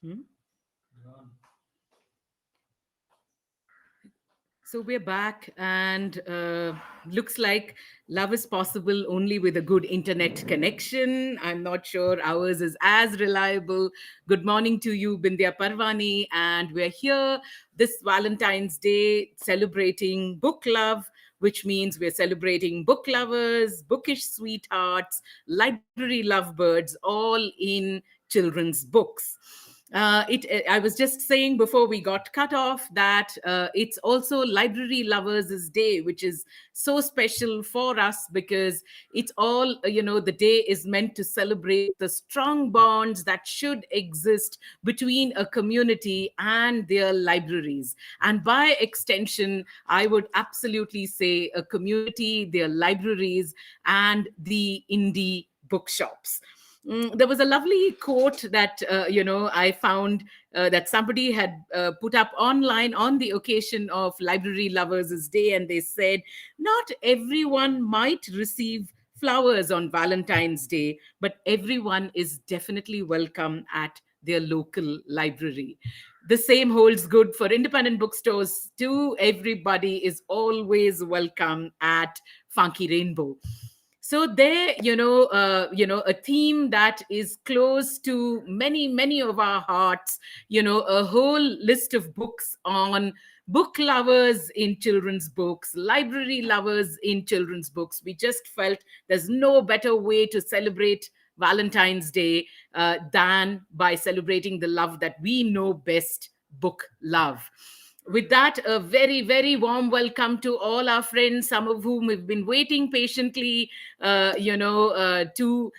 Hmm? So we're back, and looks like love is possible only with a good internet connection. I'm not sure ours is as reliable. Good morning to you, Bindya Parvani, and we're here this Valentine's Day celebrating book love, which means we're celebrating book lovers, bookish sweethearts, library lovebirds, all in children's books. I was just saying before we got cut off that it's also Library Lovers' Day, which is so special for us because it's all, the day is meant to celebrate the strong bonds that should exist between a community and their libraries. And by extension, I would absolutely say a community, their libraries, and the indie bookshops. There was a lovely quote that I found that somebody had put up online on the occasion of Library Lovers' Day, and they said, "Not everyone might receive flowers on Valentine's Day, but everyone is definitely welcome at their local library." The same holds good for independent bookstores too. Everybody is always welcome at Funky Rainbow. So there, a theme that is close to many of our hearts, a whole list of books on book lovers in children's books, library lovers in children's books. We just felt there's no better way to celebrate Valentine's Day than by celebrating the love that we know best, book love. With that, a very warm welcome to all our friends, some of whom have been waiting patiently, to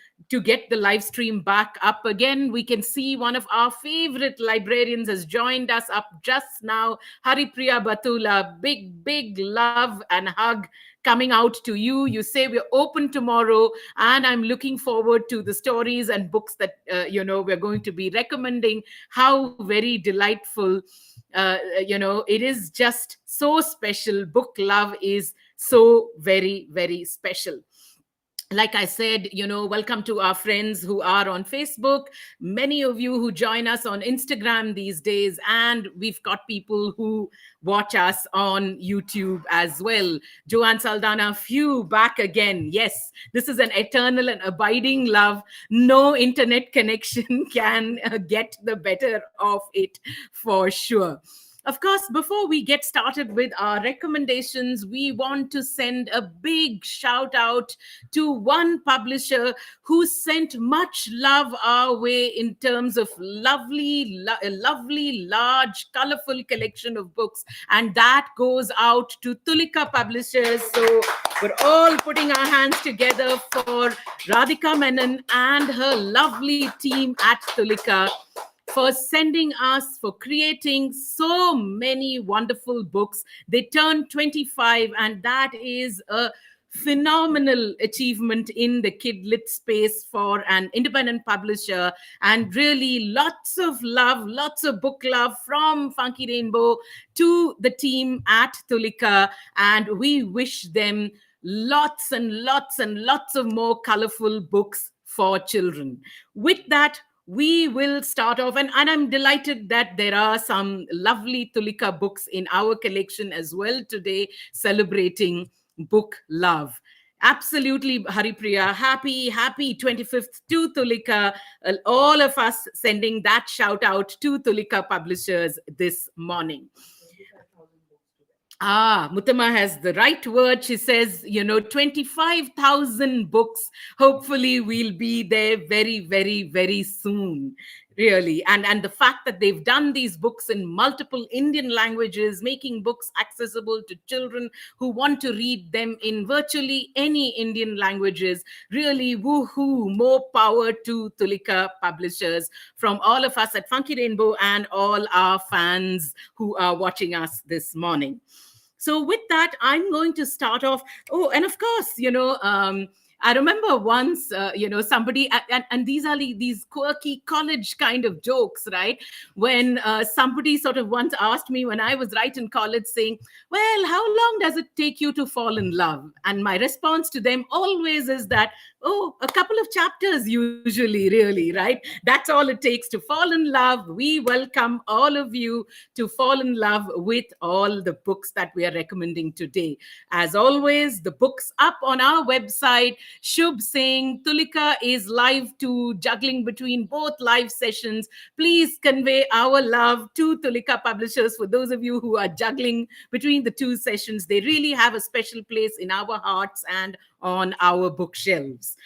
get the live stream back up again. We can see one of our favorite librarians has joined us up just now. Haripriya Batula, big love and hug coming out to you. You say we're open tomorrow, and I'm looking forward to the stories and books that we're going to be recommending. How very delightful. It is just so special. Book love is so very special. Like I said, welcome to our friends who are on Facebook, many of you who join us on Instagram these days, and we've got people who watch us on YouTube as well. Joanne Saldana, phew, back again. Yes, this is an eternal and abiding love. No internet connection can get the better of it, for sure. Of course, before we get started with our recommendations, we want to send a big shout out to one publisher who sent much love our way in terms of a lovely, large, colorful collection of books. And that goes out to Tulika Publishers. So we're all putting our hands together for Radhika Menon and her lovely team at Tulika for sending us, for creating so many wonderful books. They turned 25, and that is a phenomenal achievement in the kid lit space for an independent publisher. And really, lots of love, lots of book love from Funky Rainbow to the team at Tulika. And we wish them lots and lots of more colorful books for children. With that, we will start off, and I'm delighted that there are some lovely Tulika books in our collection as well today, celebrating book love. Absolutely, Haripriya. Happy 25th to Tulika. All of us sending that shout out to Tulika Publishers this morning. Muttama has the right word. She says, 25,000 books. Hopefully, we'll be there very soon. Really. And the fact that they've done these books in multiple Indian languages, making books accessible to children who want to read them in virtually any Indian languages. Really, woohoo, more power to Tulika Publishers from all of us at Funky Rainbow and all our fans who are watching us this morning. So with that, I'm going to start off. Oh, and of course, I remember once, somebody, and these are these quirky college kind of jokes, right? When somebody sort of once asked me when I was right in college, saying, "Well, how long does it take you to fall in love?" And my response to them always is that, "Oh, a couple of chapters usually, really, right? That's all it takes to fall in love." We welcome all of you to fall in love with all the books that we are recommending today. As always, the book's up on our website. Shubh saying Tulika is live too, juggling between both live sessions. Please convey our love to Tulika Publishers. For those of you who are juggling between the two sessions, they really have a special place in our hearts and on our bookshelves.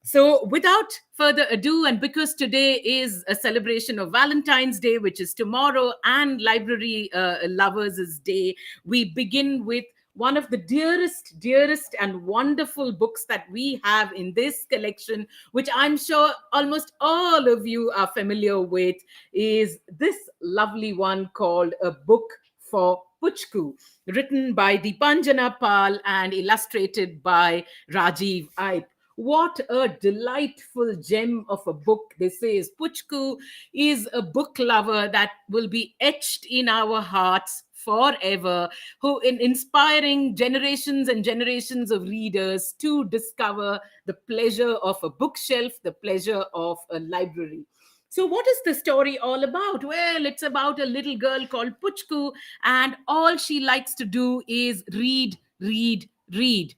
So, without further ado, and because today is a celebration of Valentine's Day, which is tomorrow, and Library Lovers' Day, we begin with one of the dearest, and wonderful books that we have in this collection, which I'm sure almost all of you are familiar with, is this lovely one called A Book for Puchku, written by Deepanjana Pal and illustrated by Rajiv Aip. What a delightful gem of a book this is. Puchku is a book lover that will be etched in our hearts forever, who in inspiring generations and generations of readers to discover the pleasure of a bookshelf, the pleasure of a library. So, what is the story all about? Well, it's about a little girl called Puchku, and all she likes to do is read, read, read.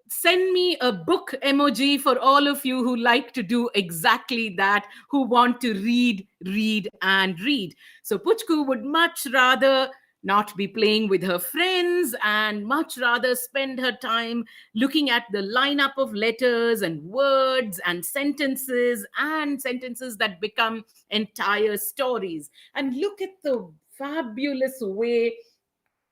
Send me a book emoji for all of you who like to do exactly that, who want to read, read, and read. So Puchku would much rather not be playing with her friends and much rather spend her time looking at the lineup of letters and words and sentences that become entire stories. And look at the fabulous way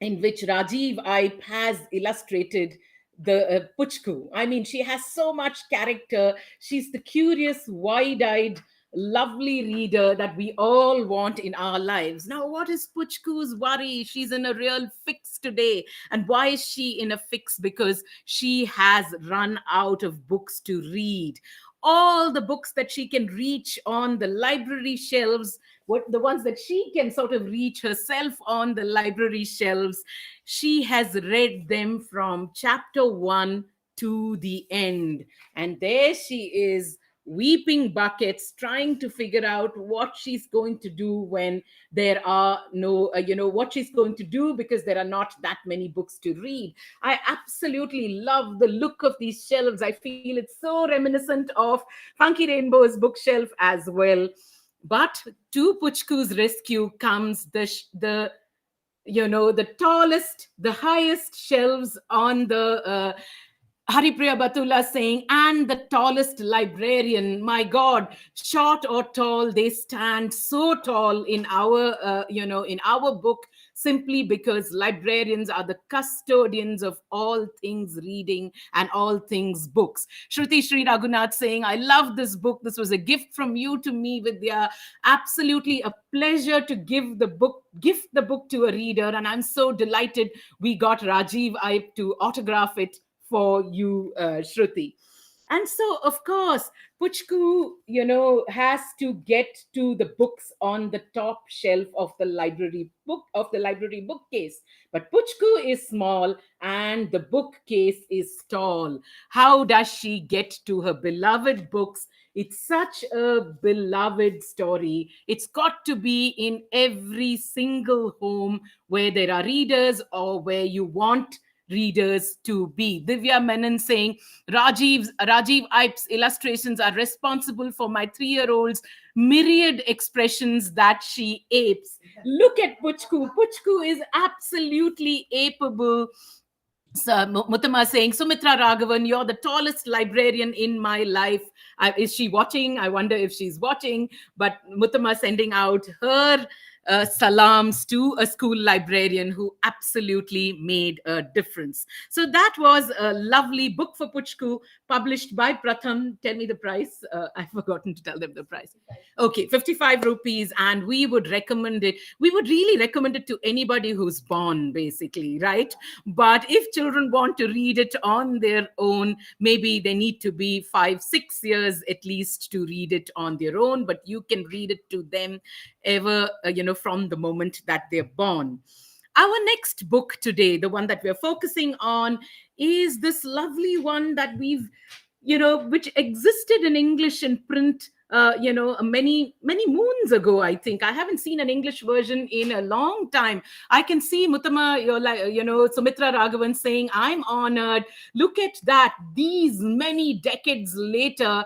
in which Rajiv Aip has illustrated the Puchku. I mean, she has so much character. She's the curious, wide eyed, lovely reader that we all want in our lives. Now, what is Puchku's worry? She's in a real fix today. And why is she in a fix? Because she has run out of books to read. All the books that she can reach on the library shelves, what the ones that she can sort of reach herself on the library shelves, she has read them from chapter 1 to the end. And there she is, weeping buckets, trying to figure out what she's going to do when there are no, what she's going to do because there are not that many books to read. I absolutely love the look of these shelves. I feel it's so reminiscent of Funky Rainbow's bookshelf as well. But to Puchku's rescue comes the tallest, the highest shelves on the Haripriya Batula saying, and the tallest librarian. My God, short or tall, they stand so tall in our book, simply because librarians are the custodians of all things reading and all things books. Shruti Sri Raghunath saying, I love this book. This was a gift from you to me, Vidya. Absolutely a pleasure to gift the book to a reader. And I'm so delighted we got Rajiv Aip to autograph it for you, Shruti. And so, of course, Puchku, has to get to the books on the top shelf of the library bookcase. But Puchku is small and the bookcase is tall. How does she get to her beloved books? It's such a beloved story. It's got to be in every single home where there are readers or where you want readers to be. Divya Menon saying, Rajiv Aip's illustrations are responsible for my 3-year-old's myriad expressions that she apes. Look at Puchku. Puchku is absolutely apeable. So, Muttama saying, Sumitra Raghavan, you're the tallest librarian in my life. Is she watching? I wonder if she's watching. But Muttama sending out her salams to a school librarian who absolutely made a difference. So that was a lovely book for Puchku, published by Pratham. Tell me the price. I've forgotten to tell them the price. Okay, 55 rupees. And we would recommend it. We would really recommend it to anybody who's born, basically, right? But if children want to read it on their own, maybe they need to be 5, 6 years at least to read it on their own, but you can read it to them ever, from the moment that they're born. Our next book today, the one that we're focusing on, is this lovely one that we've, which existed in English in print, many, many moons ago, I think. I haven't seen an English version in a long time. I can see Muttama, Sumitra Raghavan saying, I'm honored. Look at that. These many decades later,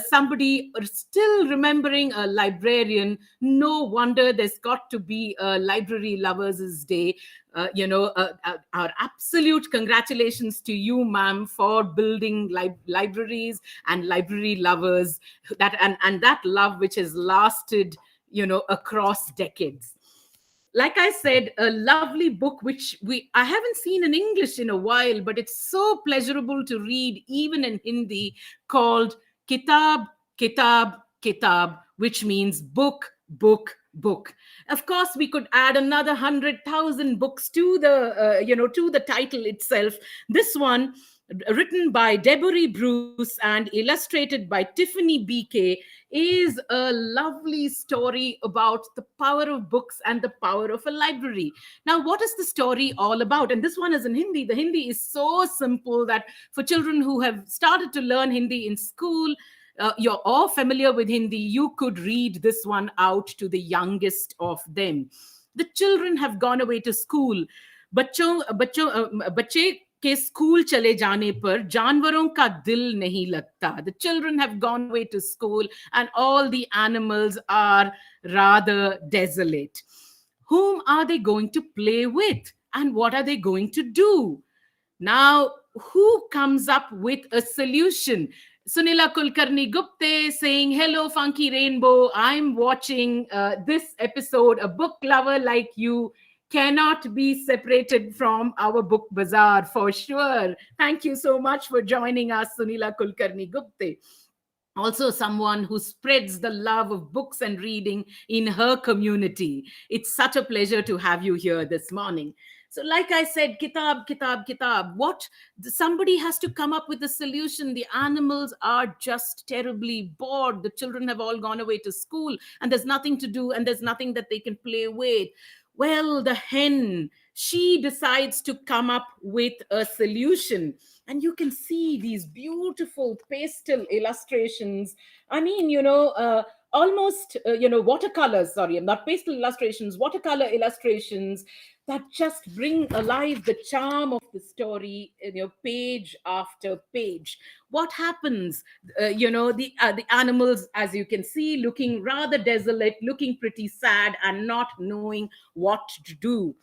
somebody still remembering a librarian. No wonder there's got to be a Library Lovers' Day. Our absolute congratulations to you, ma'am, for building libraries and library lovers, and that love which has lasted, across decades. Like I said, a lovely book which I haven't seen in English in a while, but it's so pleasurable to read even in Hindi, called Kitab, Kitab, Kitab, which means book, book, book. Of course, we could add another 100,000 books to the title itself. This one, written by Deborah Bruce and illustrated by Tiffany BK, is a lovely story about the power of books and the power of a library. Now, what is the story all about? And this one is in Hindi. The Hindi is so simple that for children who have started to learn Hindi in school, you're all familiar with Hindi, you could read this one out to the youngest of them. The children have gone away to school. बच्चे के school चले जाने पर जानवरों का दिल नहीं लगता. The children have gone away to school and all the animals are rather desolate. Whom are they going to play with? And what are they going to do? Now, who comes up with a solution? Sunila Kulkarni Gupte saying, hello, Funky Rainbow. I'm watching this episode. A book lover like you cannot be separated from our book bazaar for sure. Thank you so much for joining us, Sunila Kulkarni Gupte. Also someone who spreads the love of books and reading in her community. It's such a pleasure to have you here this morning. So like I said, kitab, kitab, kitab. What? Somebody has to come up with a solution. The animals are just terribly bored. The children have all gone away to school and there's nothing to do and there's nothing that they can play with. Well, the hen, she decides to come up with a solution. And you can see these beautiful pastel illustrations. I mean, almost, watercolors, sorry, not pastel illustrations, watercolor illustrations that just bring alive the charm of the story, page after page. What happens? The animals, as you can see, looking rather desolate, looking pretty sad and not knowing what to do.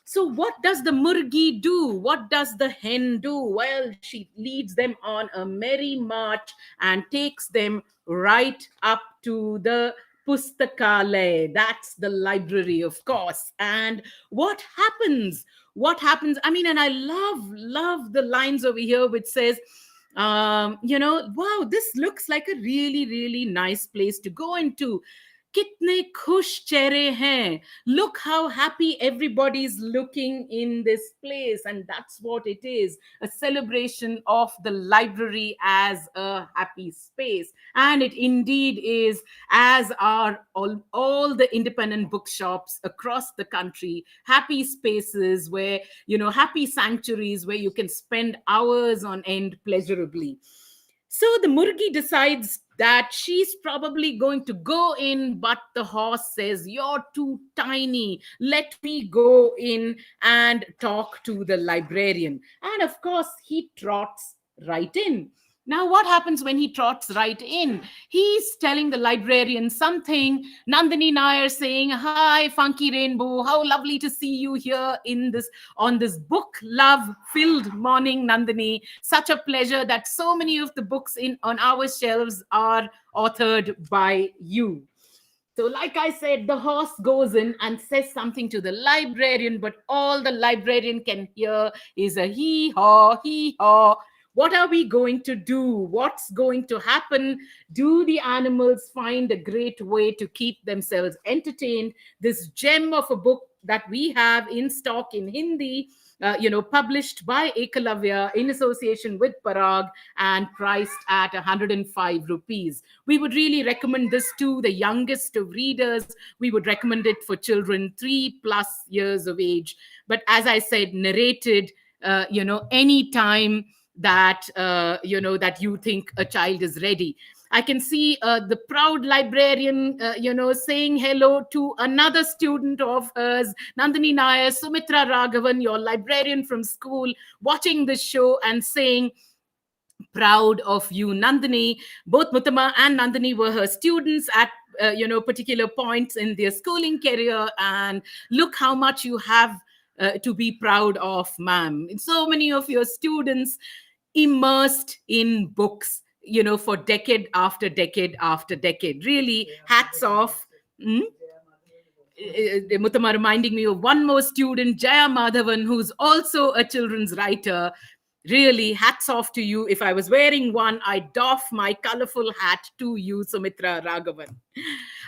So what does the murgi do? What does the hen do? Well, she leads them on a merry march and takes them right up to the Pustakale. That's the library, of course. And what happens? What happens? I mean, and I love the lines over here which says, wow, this looks like a really, really nice place to go into. Kitne khush chehre hain. Look how happy everybody's looking in this place. And that's what it is, a celebration of the library as a happy space. And it indeed is, as are all the independent bookshops across the country, happy spaces where, happy sanctuaries where you can spend hours on end pleasurably. So the Murgi decides that she's probably going to go in, but the horse says, you're too tiny. Let me go in and talk to the librarian. And of course, he trots right in. Now, what happens when he trots right in? He's telling the librarian something. Nandini Nair saying, hi, Funky Rainbow. How lovely to see you here on this book love-filled morning, Nandini. Such a pleasure that so many of the books on our shelves are authored by you. So, like I said, the horse goes in and says something to the librarian, but all the librarian can hear is a hee haw, hee haw. What are we going to do? What's going to happen? Do the animals find a great way to keep themselves entertained? This gem of a book that we have in stock in Hindi, published by Ekalavya in association with Parag and priced at 105 rupees. We would really recommend this to the youngest of readers. We would recommend it for children 3+ years of age. But as I said, narrated, any time that that you think a child is ready. I can see the proud librarian, saying hello to another student of hers, Nandini Nair, Sumitra Raghavan, your librarian from school, watching this show and saying, proud of you, Nandini. Both Muttama and Nandini were her students at particular points in their schooling career, and look how much you have to be proud of, ma'am. So many of your students immersed in books, for decade after decade after decade. Really, hats off. Hmm? Muttama reminding me of one more student, Jaya Madhavan, who's also a children's writer. Really, hats off to you. If I was wearing one, I'd doff my colorful hat to you, Sumitra Raghavan.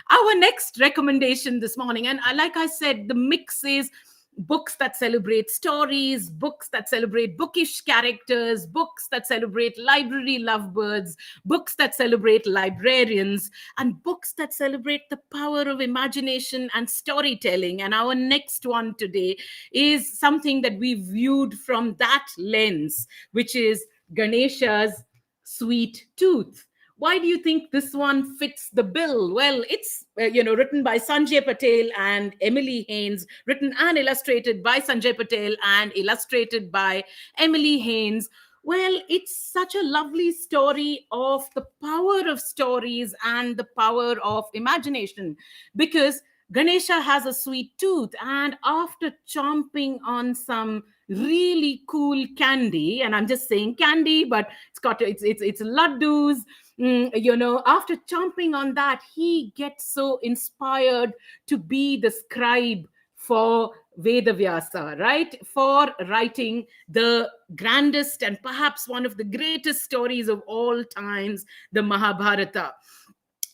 Our next recommendation this morning, and like I said, the mix is books that celebrate stories, books that celebrate bookish characters, books that celebrate library lovebirds, books that celebrate librarians, and books that celebrate the power of imagination and storytelling. And our next one today is something that we viewed from that lens, which is Ganesha's Sweet Tooth. Why do you think this one fits the bill? Well, it's written by Sanjay Patel and Emily Haynes, written and illustrated by Sanjay Patel and illustrated by Emily Haynes. Well, it's such a lovely story of the power of stories and the power of imagination, because Ganesha has a sweet tooth, and after chomping on some really cool candy, and I'm just saying candy, but it's laddus. After chomping on that, he gets so inspired to be the scribe for Vedavyasa, right? For writing the grandest and perhaps one of the greatest stories of all times, the Mahabharata.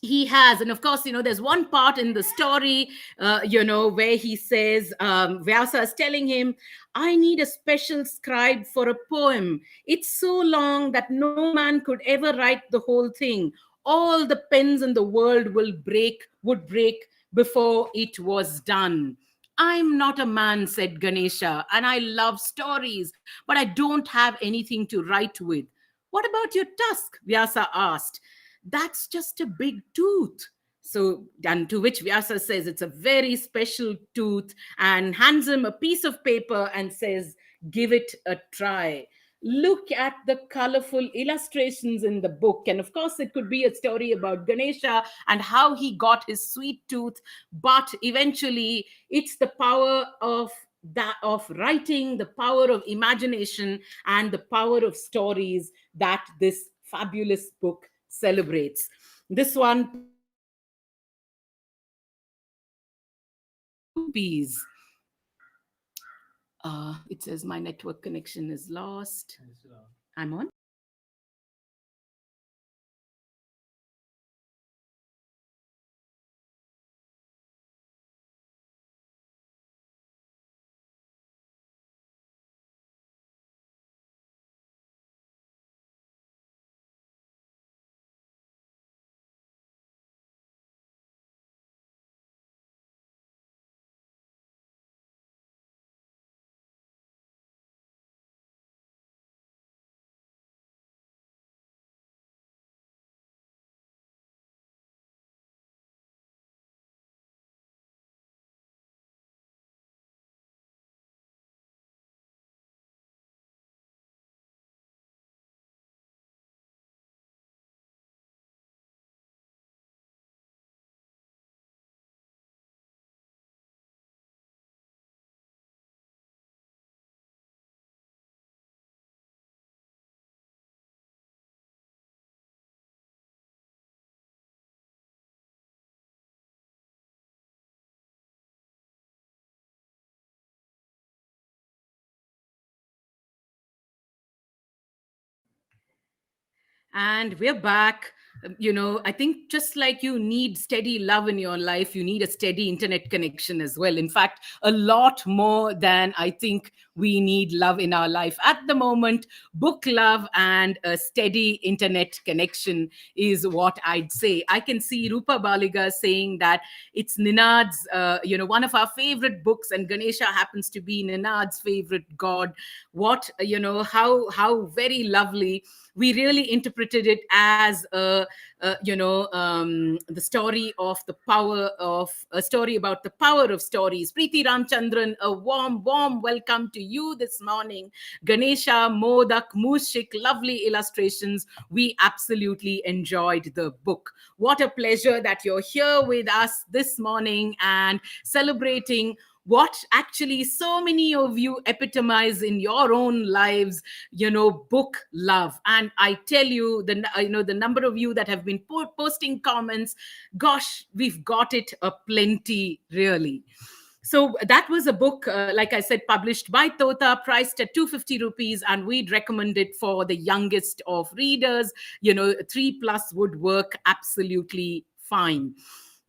He has, and of course, there's one part in the story where he says, Vyasa is telling him, I need a special scribe for a poem. It's so long that no man could ever write the whole thing. All the pens in the world would break before it was done. I'm not a man, said Ganesha, and I love stories, but I don't have anything to write with. What about your tusk? Vyasa asked. That's just a big tooth. So, and to which Vyasa says it's a very special tooth, and hands him a piece of paper and says, give it a try. Look at the colorful illustrations in the book. And of course, it could be a story about Ganesha and how he got his sweet tooth. But eventually, it's the power of writing, the power of imagination, and the power of stories that this fabulous book celebrates. This one priced at 105 rupees. It says my network connection is lost. I'm on. And we're back. I think just like you need steady love in your life, you need a steady internet connection as well. In fact, a lot more than I think we need love in our life. At the moment, book love and a steady internet connection is what I'd say. I can see Rupa Baliga saying that it's Ninad's, one of our favorite books, and Ganesha happens to be Ninad's favorite god. What, how very lovely. We really interpreted it as the story of the power of a story about the power of stories. Preeti Ramchandran, a warm welcome to you this morning. Ganesha, Modak, Mushik, lovely illustrations. We absolutely enjoyed the book. What a pleasure that you're here with us this morning and celebrating what actually so many of you epitomize in your own lives, book love. And I tell you, the number of you that have been posting comments, gosh, we've got it a plenty, really. So that was a book, like I said, published by Tota, priced at 250 rupees, and we'd recommend it for the youngest of readers. 3+ would work absolutely fine.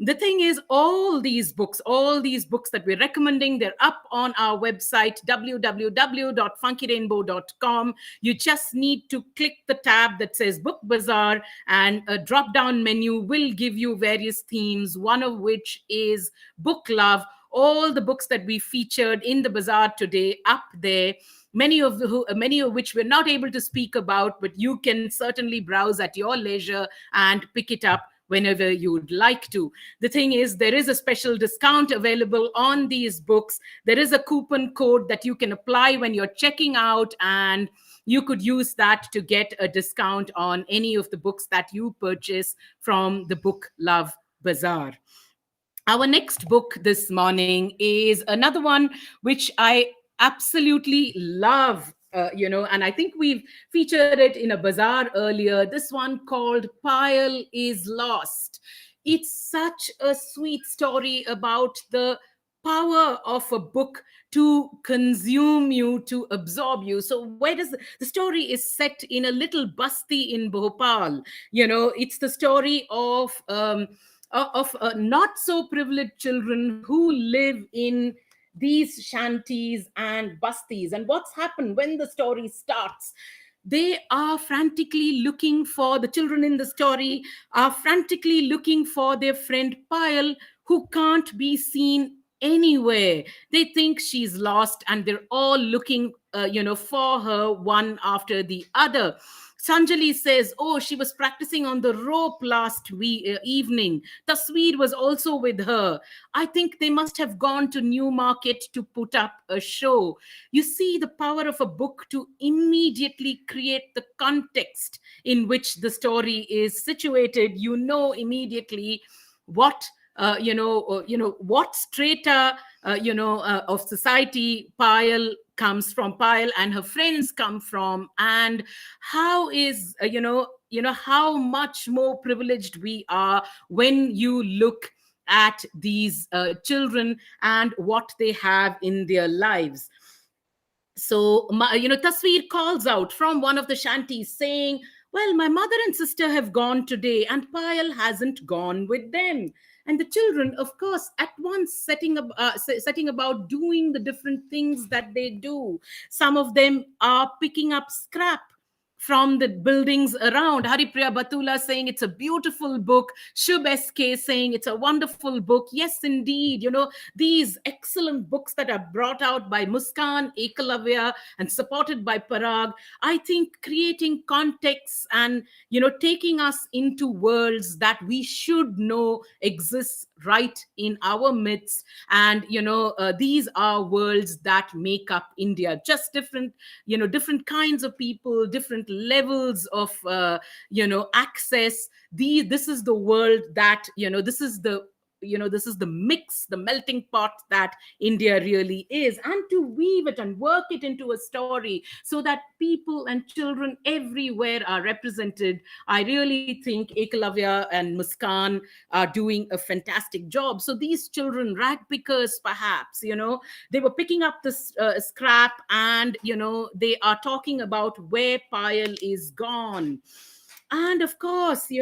The thing is, all these books that we're recommending, they're up on our website, www.funkyrainbow.com. You just need to click the tab that says Book Bazaar, and a drop down menu will give you various themes, one of which is book love. All the books that we featured in the bazaar today up there, many of which we're not able to speak about, but you can certainly browse at your leisure and pick it up whenever you'd like to. The thing is, there is a special discount available on these books. There is a coupon code that you can apply when you're checking out, and you could use that to get a discount on any of the books that you purchase from the Book Love Bazaar. Our next book this morning is another one which I absolutely love, and I think we've featured it in a bazaar earlier. This one called Pile is Lost. It's such a sweet story about the power of a book to consume you, to absorb you. So where does the story is set in a little basti in Bhopal. It's the story of not so privileged children who live in these shanties and busties. And what's happened when the story starts? They are frantically looking for the children in the story are frantically looking for their friend Payal, who can't be seen anywhere. They think she's lost, and they're all looking for her, one after the other. Sanjali says, oh, she was practicing on the rope last evening. Tasveer was also with her. I think they must have gone to Newmarket to put up a show. You see the power of a book to immediately create the context in which the story is situated. You know immediately what what strata of society Payal comes from, Payal and her friends come from, and how is how much more privileged we are when you look at these children and what they have in their lives. So, Tasveer calls out from one of the shanties saying, well, my mother and sister have gone today, and Payal hasn't gone with them. And the children, of course, at once setting about doing the different things that they do. Some of them are picking up scrap from the buildings around. Haripriya Batula saying it's a beautiful book. Shubh SK saying it's a wonderful book. Yes, indeed. These excellent books that are brought out by Muskan, Ekalavya, and supported by Parag, I think creating context and, taking us into worlds that we should know exists right in our midst. And, these are worlds that make up India. Just different kinds of people, different levels of, access. This is the world that, this is the mix, the melting pot that India really is, and to weave it and work it into a story so that people and children everywhere are represented. I really think Ekalavya and Muskan are doing a fantastic job. So these children, rag pickers perhaps, they were picking up this scrap, and they are talking about where Payal is gone. And of course,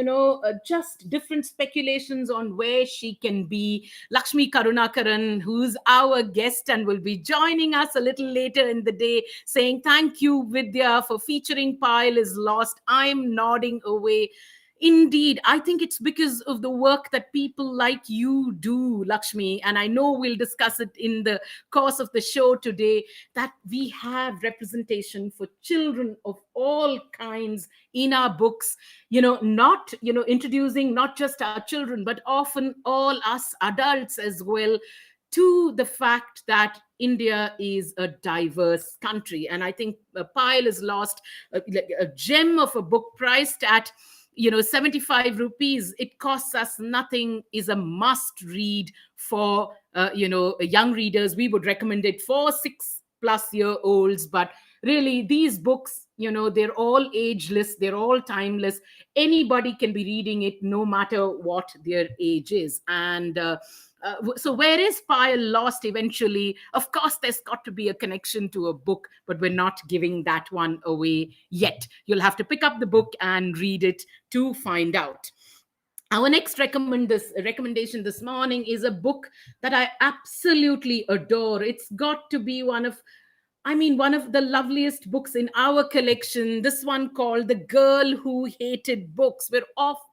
just different speculations on where she can be. Lakshmi Karunakaran, who's our guest and will be joining us a little later in the day, saying thank you, Vidya, for featuring Pile is Lost. I'm nodding away. Indeed, I think it's because of the work that people like you do, Lakshmi, and I know we'll discuss it in the course of the show today, that we have representation for children of all kinds in our books, not, introducing not just our children, but often all us adults as well to the fact that India is a diverse country. And I think Pile is Lost, like a gem of a book priced at 75 rupees. It costs us nothing, is a must read for young readers. We would recommend it for 6+ year olds, but really these books, they're all ageless, they're all timeless. Anybody can be reading it no matter what their age is. And so where is Pile lost eventually? Of course, there's got to be a connection to a book, but we're not giving that one away yet. You'll have to pick up the book and read it to find out. Our next recommendation this morning is a book that I absolutely adore. It's got to be one of the loveliest books in our collection. This one called The Girl Who Hated Books. We're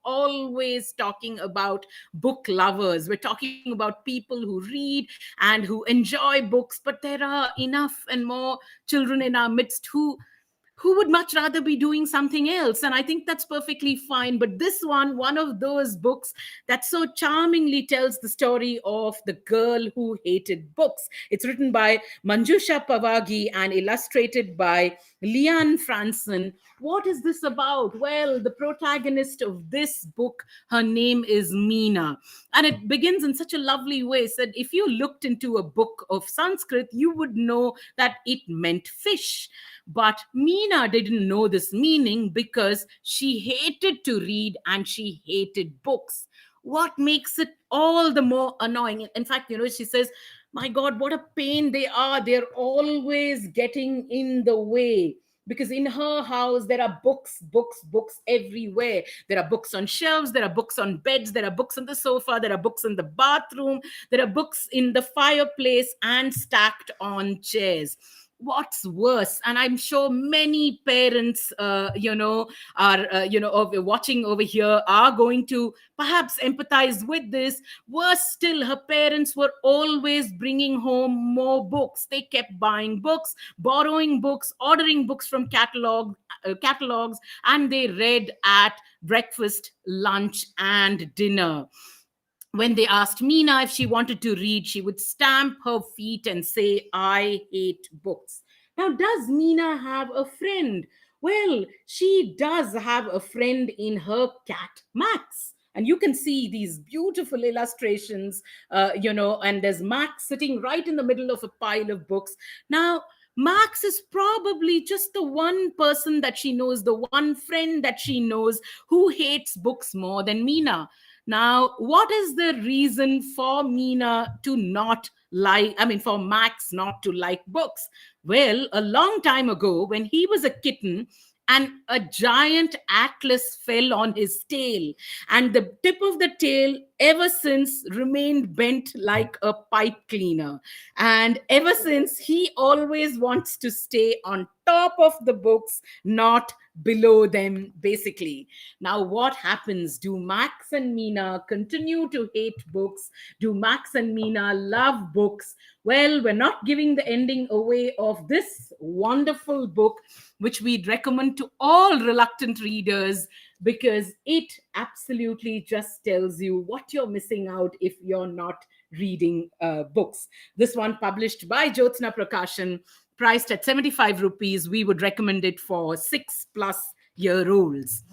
always talking about book lovers. We're talking about people who read and who enjoy books, but there are enough and more children in our midst who would much rather be doing something else. And I think that's perfectly fine. But this one of those books that so charmingly tells the story of the girl who hated books. It's written by Manjusha Pavagi and illustrated by Leanne Franson. What is this about? Well, the protagonist of this book, her name is Meena. And it begins in such a lovely way. Said, if you looked into a book of Sanskrit, you would know that it meant fish. But Meena didn't know this meaning because she hated to read and she hated books. What makes it all the more annoying? In fact, she says, my God, what a pain they are. They're always getting in the way. Because in her house, there are books everywhere. There are books on shelves, there are books on beds, there are books on the sofa, there are books in the bathroom, there are books in the fireplace and stacked on chairs. What's worse, and I'm sure many parents are watching over here are going to perhaps empathize with this. Worse still, her parents were always bringing home more books. They kept buying books, borrowing books, ordering books from catalogs, and they read at breakfast, lunch, and dinner. When they asked Meena if she wanted to read, she would stamp her feet and say, I hate books. Now, does Meena have a friend? Well, she does have a friend in her cat, Max. And you can see these beautiful illustrations, and there's Max sitting right in the middle of a pile of books. Now, Max is probably just the one person that she knows, the one friend that she knows who hates books more than Meena. Now, what is the reason for Meena to not for Max not to like books? Well, a long time ago, when he was a kitten, and a giant atlas fell on his tail, and the tip of the tail ever since remained bent like a pipe cleaner. And ever since, he always wants to stay on top of the books, not below them, basically. Now, what happens? Do Max and Meena continue to hate books? Do Max and Meena love books? Well, we're not giving the ending away of this wonderful book, which we'd recommend to all reluctant readers, because it absolutely just tells you what you're missing out if you're not reading books. This one published by Jyotsna Prakashan, priced at 75 rupees. We would recommend it for 6+ year olds.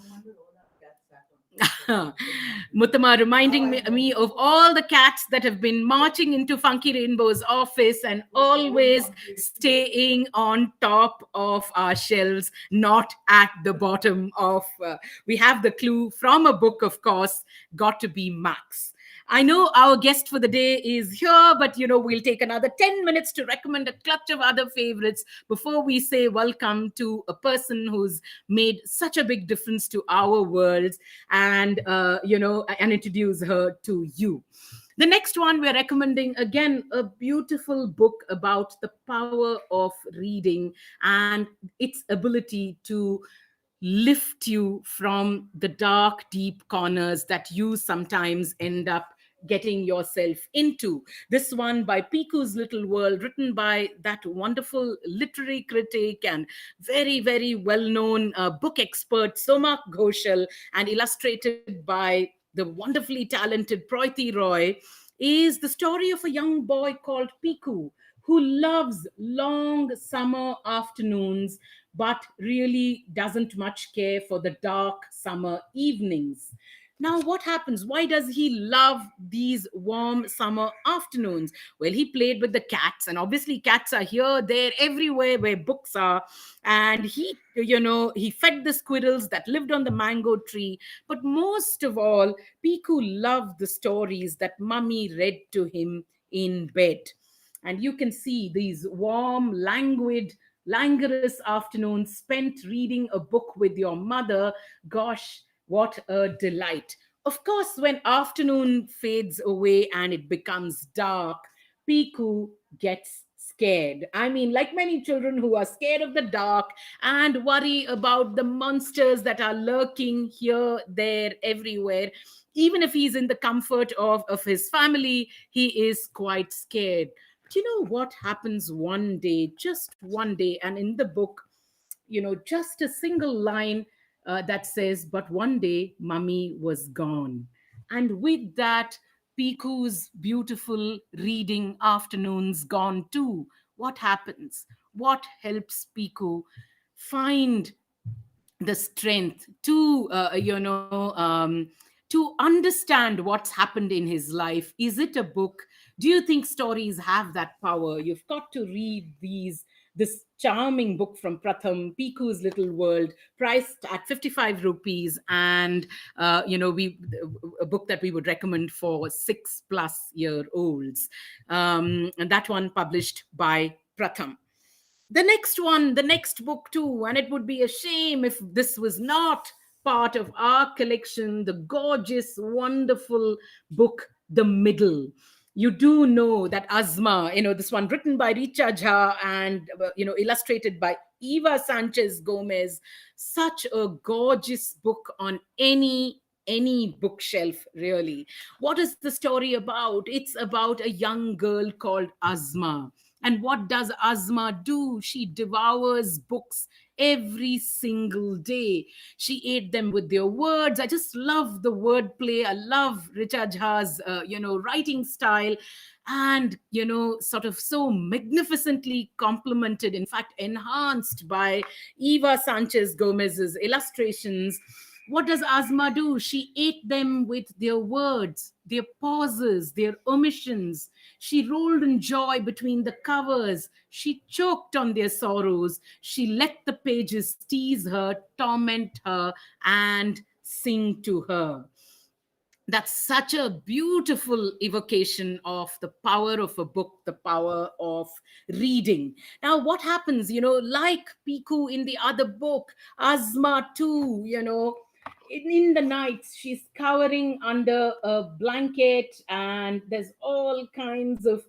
Muttama reminding me of all the cats that have been marching into Funky Rainbow's office and always staying on top of our shelves, not at the bottom of. We have the clue from a book, of course, got to be Max. I know our guest for the day is here, but we'll take another 10 minutes to recommend a clutch of other favorites before we say welcome to a person who's made such a big difference to our worlds, and introduce her to you. The next one we're recommending, again, a beautiful book about the power of reading and its ability to lift you from the dark, deep corners that you sometimes end up getting yourself into. This one by Piku's Little World, written by that wonderful literary critic and very, very well known book expert, Somak Ghoshal, and illustrated by the wonderfully talented Proiti Roy, is the story of a young boy called Piku who loves long summer afternoons but really doesn't much care for the dark summer evenings. Now, what happens? Why does he love these warm summer afternoons? Well, he played with the cats, and obviously, cats are here, there, everywhere where books are. And he fed the squirrels that lived on the mango tree. But most of all, Piku loved the stories that Mummy read to him in bed. And you can see these warm, languorous afternoons spent reading a book with your mother. Gosh, what a delight. Of course, when afternoon fades away and it becomes dark, Piku gets scared. I mean, like many children who are scared of the dark and worry about the monsters that are lurking here, there, everywhere. Even if he's in the comfort of his family, he is quite scared. But you know what happens one day, just one day, and in the book, just a single line that says, "But one day, Mummy was gone." And with that, Piku's beautiful reading afternoons gone too. What happens? What helps Piku find the strength to to understand what's happened in his life? Is it a book? Do you think stories have that power? You've got to read this charming book from Pratham, Piku's Little World, priced at 55 rupees, and we a book that we would recommend for 6+ year olds, and that one published by Pratham. The next one, the next book too, and it would be a shame if this was not part of our collection, the gorgeous, wonderful book, The Middle. You do know that Azma, this one written by Richa Jha and, illustrated by Eva Sanchez Gomez, such a gorgeous book on any bookshelf, really. What is the story about? It's about a young girl called Azma. And what does Azma do? She devours books every single day. She ate them with their words. I just love the wordplay. I love Richa Jha's, writing style. And, sort of so magnificently complemented, in fact, enhanced by Eva Sanchez Gomez's illustrations. What does Azma do? She ate them with their words, their pauses, their omissions. She rolled in joy between the covers. She choked on their sorrows. She let the pages tease her, torment her, and sing to her. That's such a beautiful evocation of the power of a book, the power of reading. Now, what happens, like Piku in the other book, Azma too, in the nights, she's cowering under a blanket, and there's all kinds of,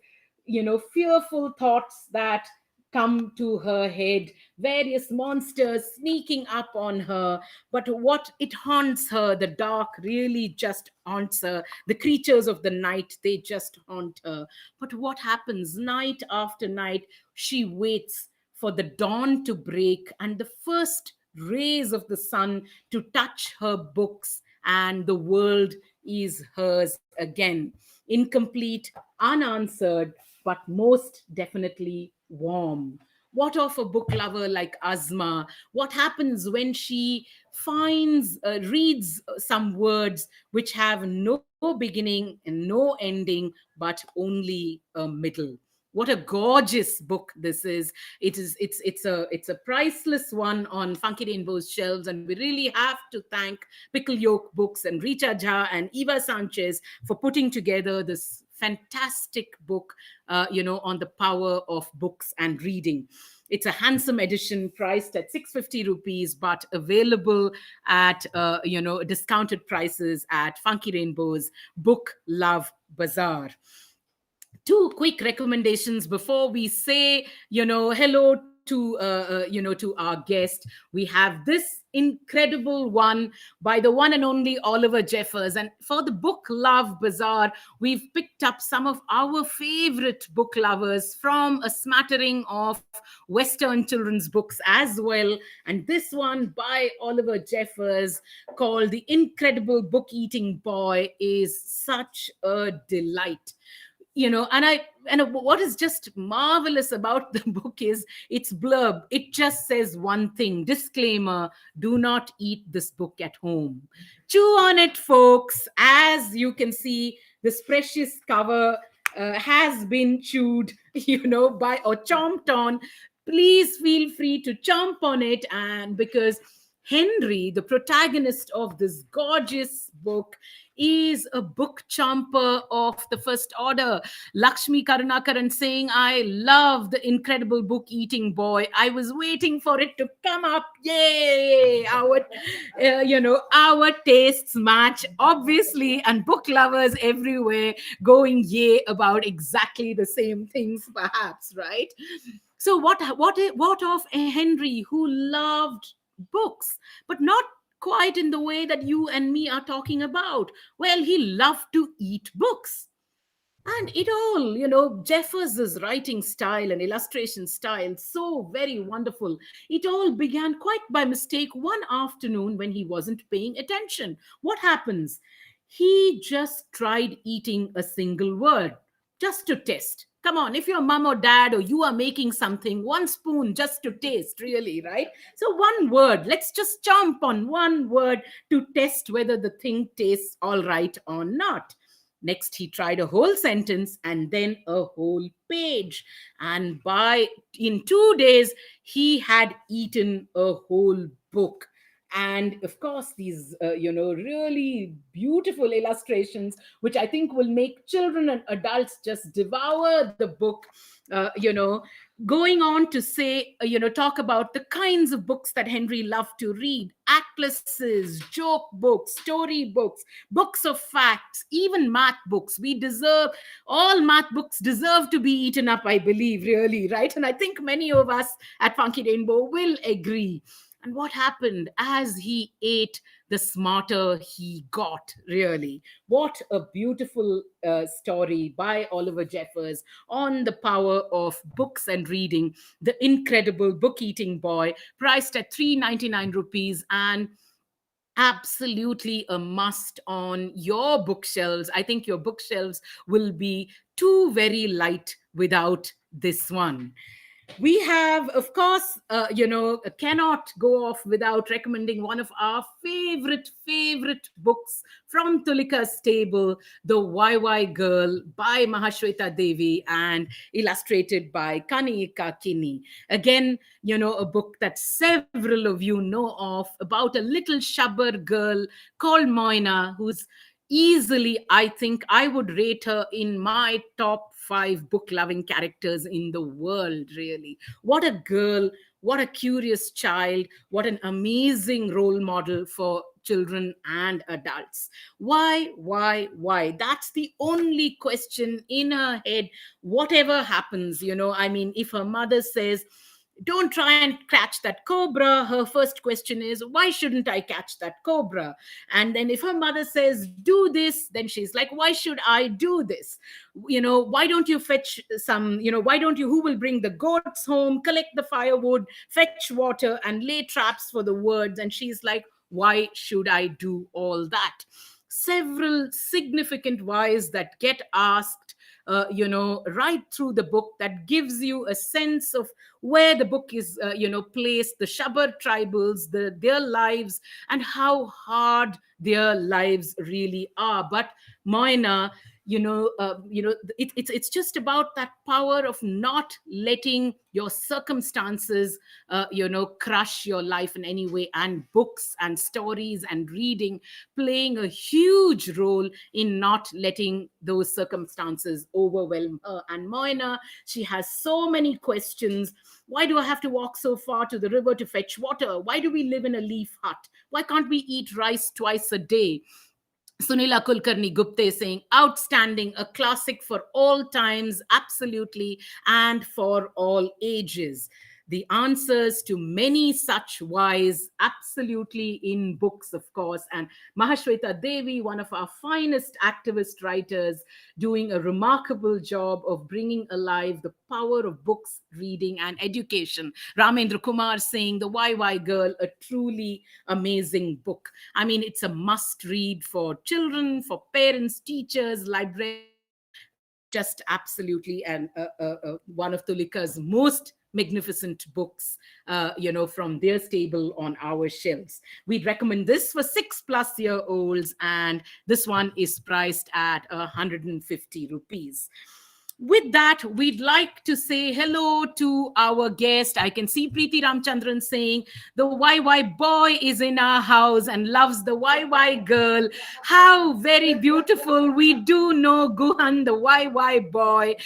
fearful thoughts that come to her head, various monsters sneaking up on her. But what it haunts her, the dark really just haunts her. The creatures of the night, they just haunt her. But what happens night after night? She waits for the dawn to break and the first rays of the sun to touch her books, and the world is hers again. Incomplete, unanswered, but most definitely warm. What of a book lover like Azma? What happens when she reads some words which have no beginning and no ending, but only a middle? What a gorgeous book this is. It's a priceless one on Funky Rainbow's shelves, and we really have to thank Pickle Yolk Books and Richa Jha and Eva Sanchez for putting together this fantastic book, on the power of books and reading. It's a handsome edition priced at 650 rupees, but available at, discounted prices at Funky Rainbow's Book Love Bazaar. Two quick recommendations before we say, hello to our guest. We have this incredible one by the one and only Oliver Jeffers, and for the Book Love Bazaar, we've picked up some of our favorite book lovers from a smattering of Western children's books as well. And this one by Oliver Jeffers, called The Incredible Book Eating Boy, is such a delight. And what is just marvelous about the book is its blurb. It just says one thing: disclaimer, do not eat this book at home. Chew on it, folks. As you can see, this precious cover has been chewed, by or chomped on. Please feel free to chomp on it. And because Henry, the protagonist of this gorgeous book, is a book chomper of the first order. Lakshmi Karunakaran saying, I love The Incredible Book Eating Boy. I was waiting for it to come up. Yay! Our tastes match, obviously, and book lovers everywhere going yay about exactly the same things, perhaps, right? So what of a Henry who loved books, but not quite in the way that you and me are talking about? Well, he loved to eat books. And it all, Jeffers' writing style and illustration style, so very wonderful. It all began quite by mistake one afternoon when he wasn't paying attention. What happens? He just tried eating a single word just to test. Come on, if your mom or dad or you are making something, one spoon just to taste, really, right? So, one word, let's just chomp on one word to test whether the thing tastes all right or not. Next, he tried a whole sentence and then a whole page. And in 2 days, he had eaten a whole book. And of course, these, really beautiful illustrations, which I think will make children and adults just devour the book. Going on to say, talk about the kinds of books that Henry loved to read: atlases, joke books, story books, books of facts, even math books. All math books deserve to be eaten up, I believe, really, right? And I think many of us at Funky Rainbow will agree. And what happened? As he ate, the smarter he got, really. What a beautiful story by Oliver Jeffers on the power of books and reading. The Incredible Book Eating Boy, priced at 399 rupees, and absolutely a must on your bookshelves. I think your bookshelves will be too very light without this one. We have, of course, cannot go off without recommending one of our favorite books from Tulika's table, The YY Girl by Mahashweta Devi and illustrated by Kanika Kinney. Again, a book that several of you know of, about a little shabbar girl called Moina, who's easily, I think I would rate her in my top 5 book loving characters in the world, really. What a girl, what a curious child, what an amazing role model for children and adults. Why? That's the only question in her head, whatever happens. I mean, if her mother says, don't try and catch that cobra, her first question is, why shouldn't I catch that cobra? And then if her mother says, do this, then she's like, why should I do this? Why don't you fetch some, why don't you, who will bring the goats home, collect the firewood, fetch water, and lay traps for the birds? And she's like, why should I do all that? Several significant whys that get asked, right through the book, that gives you a sense of where the book is, placed, the Shabbar tribals, their lives, and how hard their lives really are. But Moina it's just about that power of not letting your circumstances crush your life in any way, and books and stories and reading playing a huge role in not letting those circumstances overwhelm her. And Moina, she has so many questions. Why do I have to walk so far to the river to fetch water? Why do we live in a leaf hut? Why can't we eat rice twice a day? Sunila Kulkarni Gupte saying, outstanding, a classic for all times, absolutely, and for all ages. The answers to many such whys, absolutely, in books, of course. And Mahashweta Devi, one of our finest activist writers, doing a remarkable job of bringing alive the power of books, reading, and education. Ramendra Kumar saying, The YY Girl, a truly amazing book. I mean, it's a must read for children, for parents, teachers, librarians. Just absolutely, and one of Tulika's most magnificent books, from their stable on our shelves. We'd recommend this for 6+ year olds, and this one is priced at 150 rupees. With that, we'd like to say hello to our guest. I can see Preeti Ramchandran saying, the YY boy is in our house and loves the YY girl. How very beautiful. We do know Guhan, the YY boy,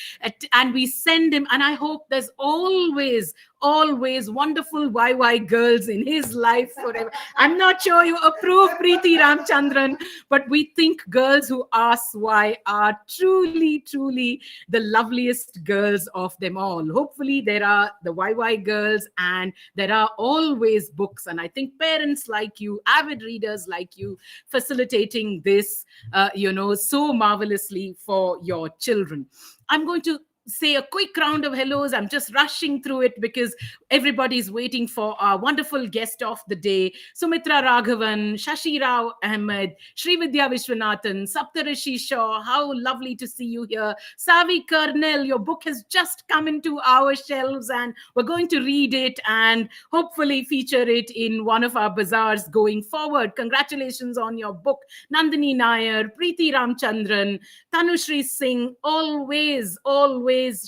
and we send him. And I hope there's always wonderful YY girls in his life forever. I'm not sure you approve, Preeti Ramchandran, but we think girls who ask why are truly the loveliest girls of them all. Hopefully there are the YY girls, and there are always books. And I think parents like you, avid readers like you, facilitating this, so marvelously for your children. I'm going to say a quick round of hellos. I'm just rushing through it because everybody's waiting for our wonderful guest of the day. Sumitra Raghavan, Shashi Rao Ahmed, Srividya Vishwanathan, Saptarishi Shaw. How lovely to see you here. Savi Karnel, your book has just come into our shelves, and we're going to read it and hopefully feature it in one of our bazaars going forward. Congratulations on your book. Nandini Nair, Preeti Ramchandran, Tanushri Singh, always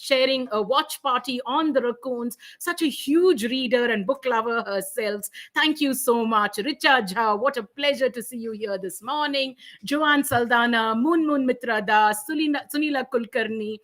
sharing a watch party on the raccoons. Such a huge reader and book lover herself. Thank you so much. Richa Jha, what a pleasure to see you here this morning. Joanne Saldana, Moon Mitra Das, Sunila Kulkarni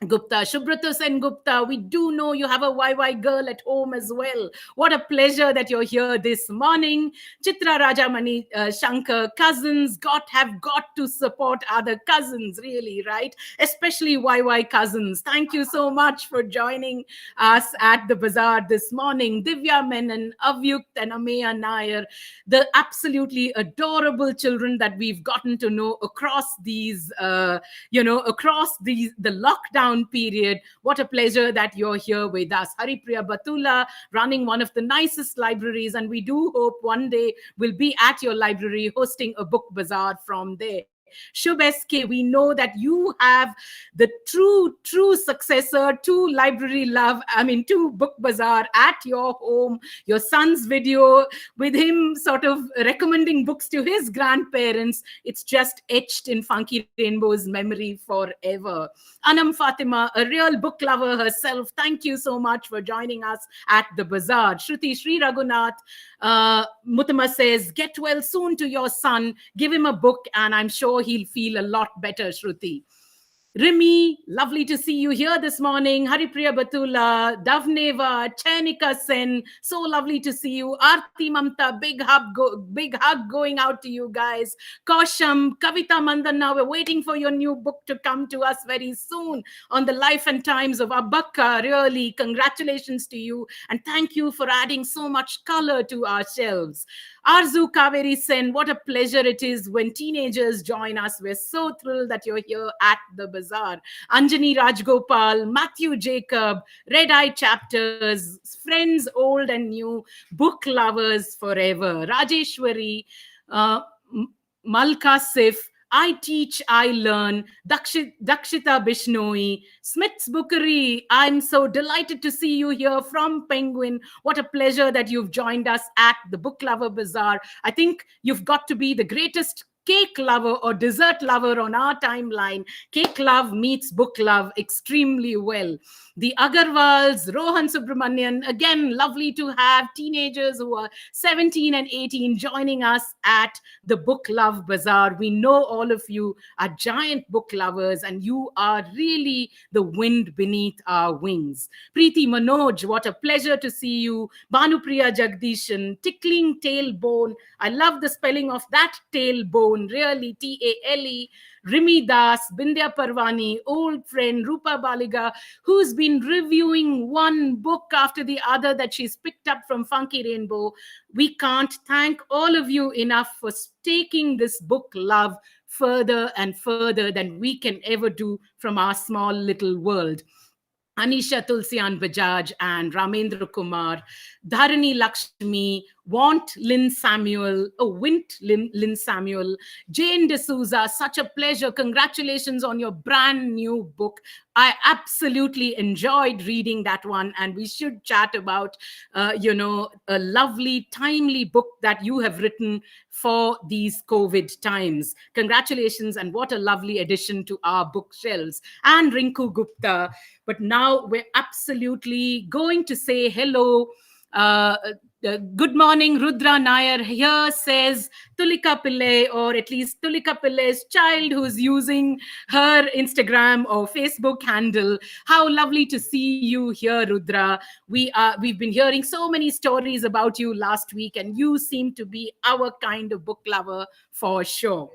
Gupta, Shubrata Sen Gupta, we do know you have a YY girl at home as well. What a pleasure that you're here this morning. Chitra Rajamani Shankar, cousins have got to support other cousins, really, right? Especially YY cousins. Thank you so much for joining us at the bazaar this morning. Divya Menon, Avyukt, and Ameya Nair, the absolutely adorable children that we've gotten to know across these, the lockdown period. What a pleasure that you're here with us. Haripriya Batula, running one of the nicest libraries, and we do hope one day we'll be at your library hosting a book bazaar from there. Shubh SK, we know that you have the true successor to Library Love, to Book Bazaar at your home. Your son's video with him sort of recommending books to his grandparents, it's just etched in Funky Rainbow's memory forever. Anam Fatima, a real book lover herself, thank you so much for joining us at the bazaar. Shruti Sri Raghunath, Mutama says, get well soon to your son, give him a book, and I'm sure he'll feel a lot better, Shruti. Rimi, lovely to see you here this morning. Haripriya Batula, Davneva, Chainika Sen, so lovely to see you. Aarti Mamta, big hug going out to you guys. Kausham, Kavita Mandana, we're waiting for your new book to come to us very soon on the life and times of Abakka. Really, congratulations to you, and thank you for adding so much color to our shelves. Arzu Kaveri Sen, what a pleasure it is when teenagers join us. We're so thrilled that you're here at the bazaar. Anjani Rajgopal, Matthew Jacob, Red Eye Chapters, friends old and new, book lovers forever. Rajeshwari, Malka Sif, I Teach, I Learn, Dakshita Bishnoi, Smith's Bukri. I'm so delighted to see you here from Penguin. What a pleasure that you've joined us at the Book Lover Bazaar. I think you've got to be the greatest cake lover or dessert lover on our timeline. Cake love meets book love extremely well. The Agarwals, Rohan Subramanian, again, lovely to have teenagers who are 17 and 18 joining us at the Book Love Bazaar. We know all of you are giant book lovers and you are really the wind beneath our wings. Preeti Manoj, what a pleasure to see you. Bhanupriya Jagdishan, Tickling Tailbone. I love the spelling of that tailbone, really, Tale. Rimi Das, Bindya Parvani, old friend Rupa Baliga, who's been reviewing one book after the other that she's picked up from Funky Rainbow. We can't thank all of you enough for taking this book love further and further than we can ever do from our small little world. Anisha Tulsian Bajaj and Ramendra Kumar, Dharani Lakshmi, Wint Lynn Samuel, Jane D'Souza, such a pleasure. Congratulations on your brand new book. I absolutely enjoyed reading that one, and we should chat about, a lovely, timely book that you have written for these COVID times. Congratulations, and what a lovely addition to our bookshelves. And Rinku Gupta. But now we're absolutely going to say hello. Good morning, Rudra Nair here says Tulika Pillai, or at least Tulika Pillai's child who's using her Instagram or Facebook handle. How lovely to see you here, Rudra. We've been hearing so many stories about you last week, and you seem to be our kind of book lover for sure.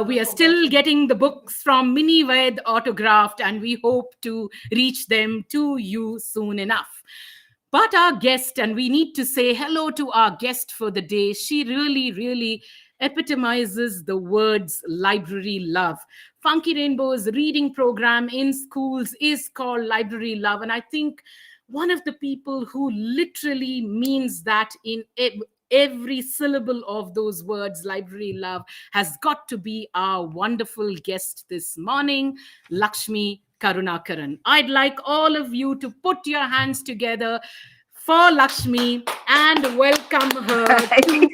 We are still getting the books from Mini Ved autographed, and we hope to reach them to you soon enough. But our guest, and we need to say hello to our guest for the day, she really, really epitomizes the words library love. Funky Rainbow's reading program in schools is called Library Love, and I think one of the people who literally means that in every syllable of those words, library love, has got to be our wonderful guest this morning, Lakshmi Karunakaran. I'd like all of you to put your hands together for Lakshmi and welcome her to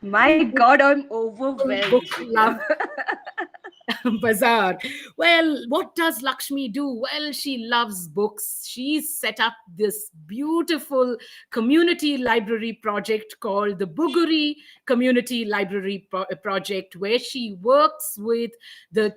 My God, I'm Book overwhelmed. Love Bazaar. Well, what does Lakshmi do? Well, she loves books. She's set up this beautiful community library project called the Bukri Community Library Project, where she works with the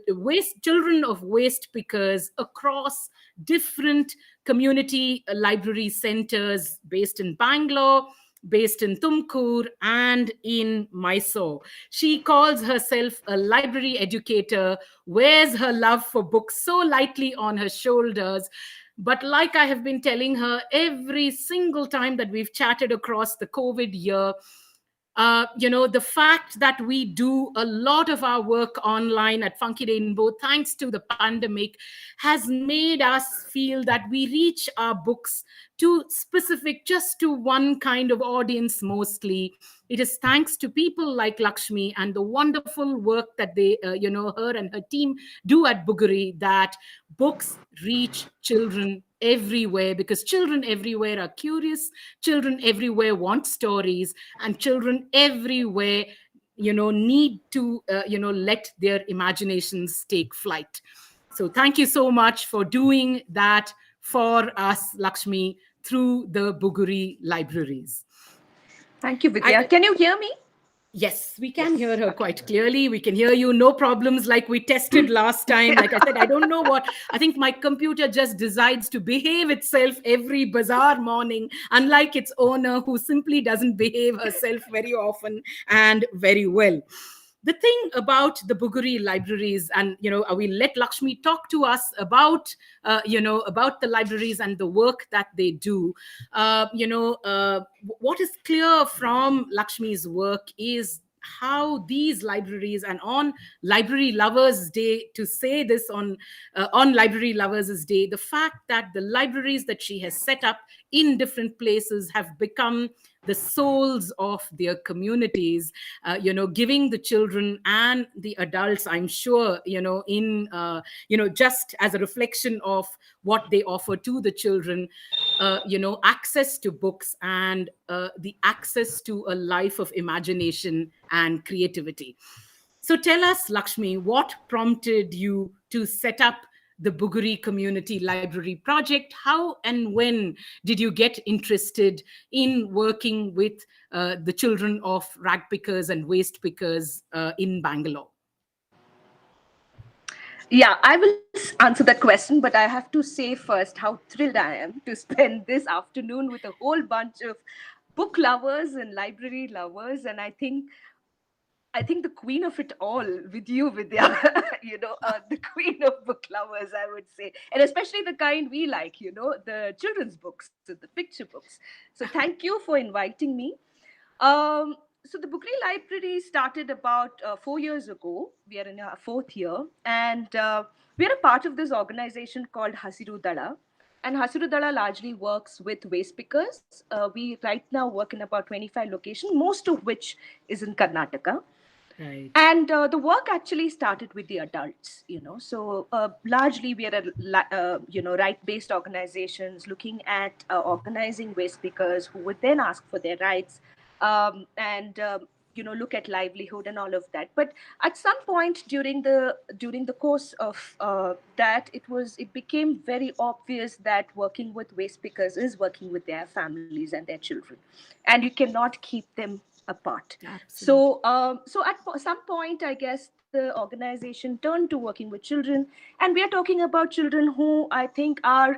children of waste pickers across different community library centers based in Bangalore, based in Tumkur, and in Mysore. She calls herself a library educator, wears her love for books so lightly on her shoulders. But like I have been telling her every single time that we've chatted across the COVID year, the fact that we do a lot of our work online at Funky Rainbow, thanks to the pandemic, has made us feel that we reach our books to specific, just to one kind of audience mostly. It is thanks to people like Lakshmi and the wonderful work that her and her team do at Buguri, that books reach children everywhere, because children everywhere are curious, children everywhere want stories, and children everywhere need to let their imaginations take flight. So thank you so much for doing that for us, Lakshmi, through the Buguri libraries. Thank you, Vidya. Can you hear me? Yes, we can Yes. hear her Okay. quite clearly. We can hear you. No problems like we tested last time. Like I said, I don't know what. I think my computer just decides to behave itself every bazaar morning, unlike its owner, who simply doesn't behave herself very often and very well. The thing about the Buguri libraries, and we let Lakshmi talk to us about about the libraries and the work that they do. What is clear from Lakshmi's work is how these libraries, and on Library Lovers Day, to say this on Library Lovers Day, the fact that the libraries that she has set up in different places have become the souls of their communities, giving the children and the adults, I'm sure, just as a reflection of what they offer to the children, access to books and the access to a life of imagination and creativity. So tell us, Lakshmi, what prompted you to set up the Buguri Community Library project? How and when did you get interested in working with the children of rag pickers and waste pickers in Bangalore? Yeah, I will answer that question, but I have to say first how thrilled I am to spend this afternoon with a whole bunch of book lovers and library lovers. And I think the queen of it all with you, Vidya, the queen of book lovers, I would say, and especially the kind we like, the children's books, the picture books. So thank you for inviting me. So the Bukri Library started about 4 years ago. We are in our fourth year, and we are a part of this organization called Hasiru Dala. And Hasiru Dala largely works with waste pickers. We right now work in about 25 locations, most of which is in Karnataka. Right. And the work actually started with the adults, so largely we are right based organizations looking at organizing waste pickers who would then ask for their rights, and look at livelihood and all of that. But at some point during the course of it became very obvious that working with waste pickers is working with their families and their children, and you cannot keep them apart. Absolutely. So at some point, I guess the organization turned to working with children, and we are talking about children who I think uh,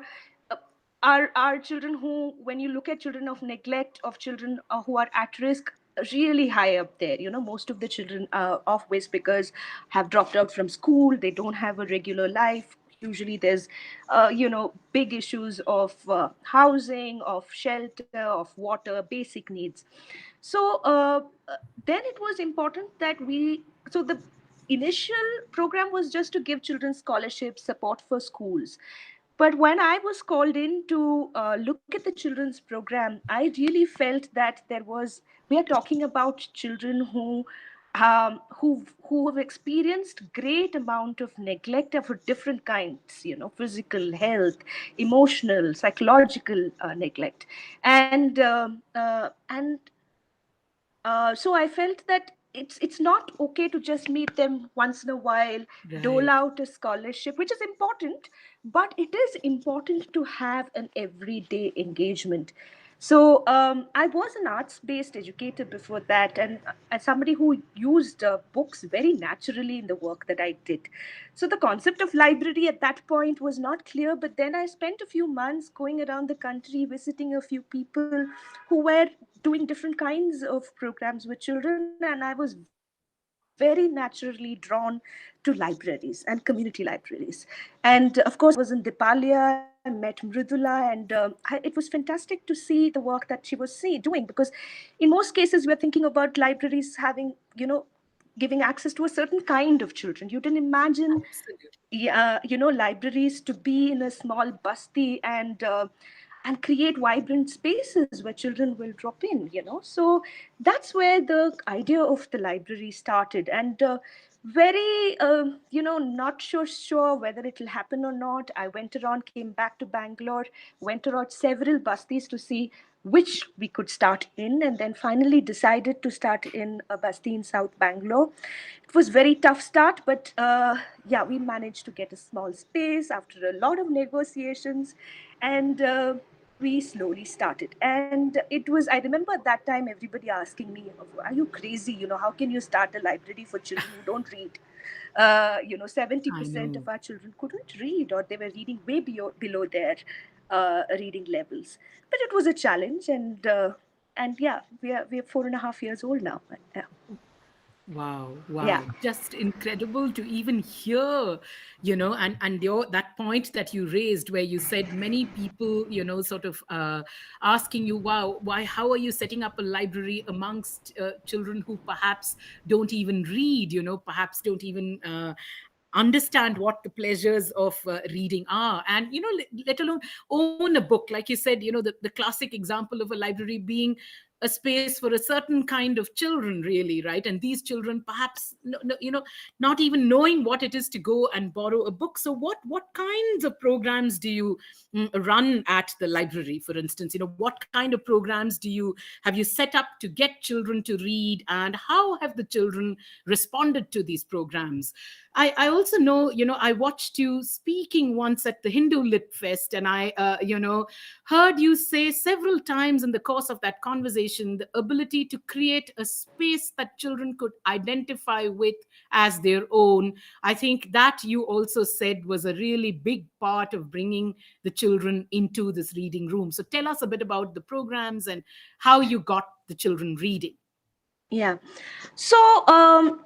are children who, when you look at children of neglect, of children who are at risk, really high up there. Most of the children of waste pickers have dropped out from school. They don't have a regular life. Usually there's big issues of housing, of shelter, of water, basic needs. So then it was important that the initial program was just to give children scholarships, support for schools. But when I was called in to look at the children's program, I really felt that we are talking about children who have experienced great amount of neglect of different kinds, physical, health, emotional, psychological neglect, and so I felt that it's not okay to just meet them once in a while, dole Right. out a scholarship, which is important, but it is important to have an everyday engagement. So I was an arts-based educator before that, and as somebody who used books very naturally in the work that I did. So the concept of library at that point was not clear, but then I spent a few months going around the country, visiting a few people who were doing different kinds of programs with children, and I was very naturally drawn to libraries and community libraries. And of course, when I was in Dipalia, I met Mridula, and it was fantastic to see the work that she was doing, because in most cases we're thinking about libraries having, giving access to a certain kind of children. You didn't imagine, Absolutely. yeah, libraries to be in a small basti, and create vibrant spaces where children will drop in. So that's where the idea of the library started. And very not sure whether it will happen or not. I went around, came back to Bangalore, went around several bastis to see which we could start in, and then finally decided to start in a basti in South Bangalore. It was very tough start, but yeah, we managed to get a small space after a lot of negotiations, and we slowly started. And I remember at that time everybody asking me, are you crazy? How can you start a library for children who don't read? 70% I of our know. children couldn't read, or they were reading way below their reading levels. But it was a challenge, and yeah, we are 4.5 years old now. Yeah. Wow, Yeah. wow. Just incredible to even hear, and that point that you raised where you said many people, sort of asking you, wow, why, how are you setting up a library amongst children who perhaps don't even read, perhaps don't even understand what the pleasures of reading are, and let alone own a book, like you said, the classic example of a library being a space for a certain kind of children, really, right? And these children perhaps not even knowing what it is to go and borrow a book. So what kinds of programs do you run at the library, for instance? What kind of programs have you set up to get children to read, and how have the children responded to these programs? I also know, I watched you speaking once at the Hindu Lit Fest, and I, heard you say several times in the course of that conversation the ability to create a space that children could identify with as their own. I think that you also said was a really big part of bringing the children into this reading room. So tell us a bit about the programs and how you got the children reading. Yeah. So,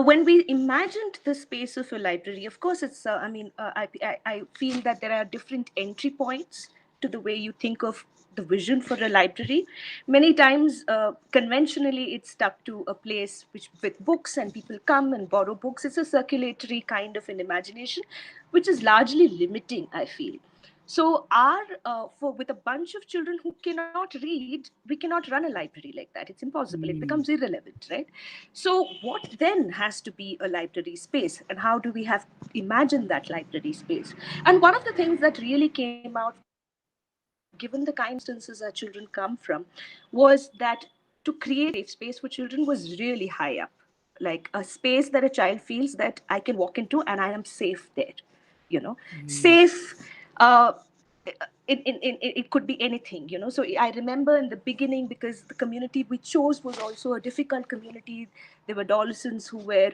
when we imagined the space of a library, of course, it's, I feel that there are different entry points to the way you think of the vision for a library. Many times, conventionally, it's stuck to a place which with books and people come and borrow books. It's a circulatory kind of an imagination, which is largely limiting, I feel. So our for with a bunch of children who cannot read, we cannot run a library like that. It's impossible. It becomes Mm. irrelevant, right? So what then has to be a library space, and how do we have imagined that library space? And one of the things that really came out for us, given the kind of circumstances our children come from, was that to create a safe space for children was really high up, like a space that a child feels that I can walk into and I am safe there, Mm. safe. It could be anything, so I remember in the beginning, because the community we chose was also a difficult community. There were adolescents who were,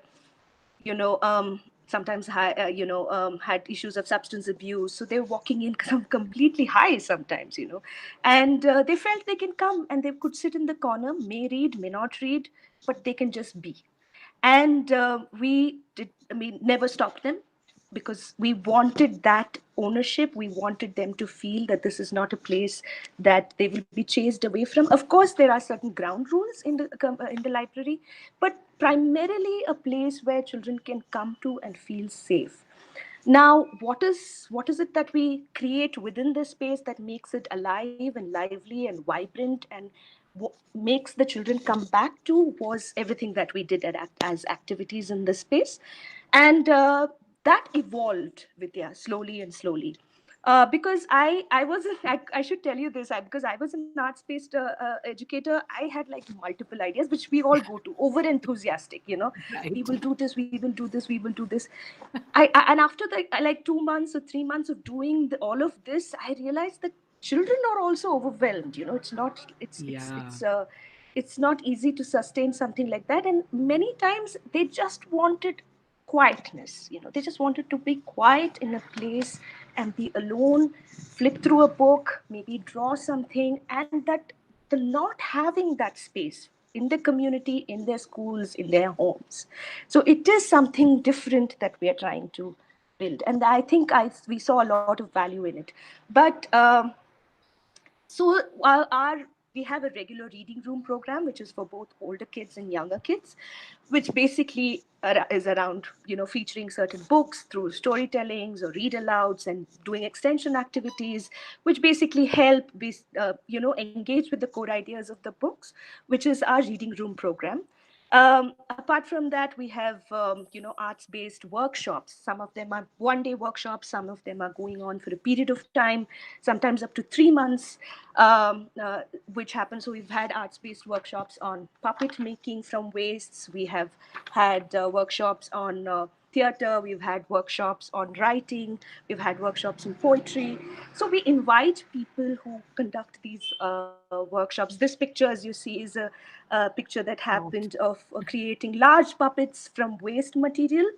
sometimes had issues of substance abuse, so they were walking in completely high sometimes, and they felt they can come and they could sit in the corner, may read, may not read, but they can just be. And we did, I mean, never stopped them, because we wanted that ownership. We wanted them to feel that this is not a place that they will be chased away from. Of course, there are certain ground rules in the library, but primarily a place where children can come to and feel safe. Now, what is it that we create within this space that makes it alive and lively and vibrant, and what makes the children come back to, was everything that we did as activities in this space. And that evolved, Vidya, slowly and slowly. Because I was I should tell you this, because I was an arts-based educator. I had like multiple ideas, which we all go to, over enthusiastic. We Right. will do this, we will do this, we will do this. And after like 2 months or 3 months of doing all of this, I realized that children are also overwhelmed. It's not Yeah. it's not easy to sustain something like that, and many times they just wanted quietness. They just wanted to be quiet in a place and be alone, flip through a book, maybe draw something, and that the not having that space in the community, in their schools, in their homes. So it is something different that we are trying to build, and I think we saw a lot of value in it. But so our we have a regular reading room program, which is for both older kids and younger kids, which basically is around, featuring certain books through storytellings or read alouds and doing extension activities, which basically help engage with the core ideas of the books, which is our reading room program. Apart from that, we have arts-based workshops. Some of them are one-day workshops. Some of them are going on for a period of time, sometimes up to 3 months, which happens. So we've had arts-based workshops on puppet making from wastes. We have had workshops on theater. We've had workshops on writing. We've had workshops in poetry. So we invite people who conduct these workshops. This picture, as you see, is a picture that happened Oh. of creating large puppets from waste material.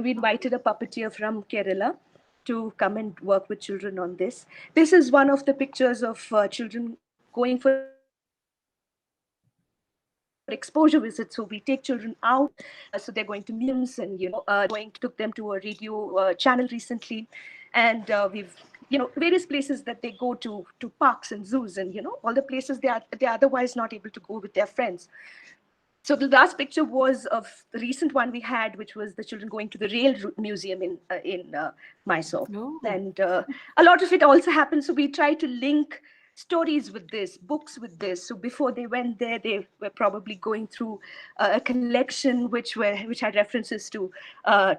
We invited a puppeteer from Kerala to come and work with children on this. This is one of the pictures of children going for exposure visits. So we take children out. So they're going to museums, and took them to a radio channel recently, and we've various places that they go to parks and zoos, and all the places they are otherwise not able to go with their friends. So the last picture was of the recent one we had, which was the children going to the museum in Mysore, No. and a lot of it also happens. So we try to link stories with this, books with this. So before they went there, they were probably going through a collection which had references to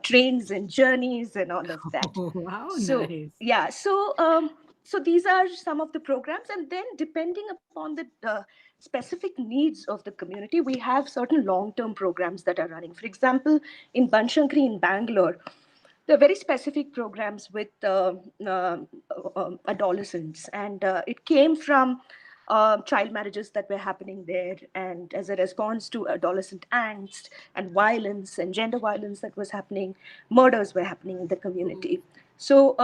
trains and journeys and all of that. Oh, how So nice. yeah, so these are some of the programs, and then depending upon the specific needs of the community, we have certain long-term programs that are running. For example, in Banshankari in Bangalore, there are very specific programs with adolescents, and it came from child marriages that were happening there, and as a response to adolescent angst and violence and gender violence that was happening, murders were happening in the Oh, community. So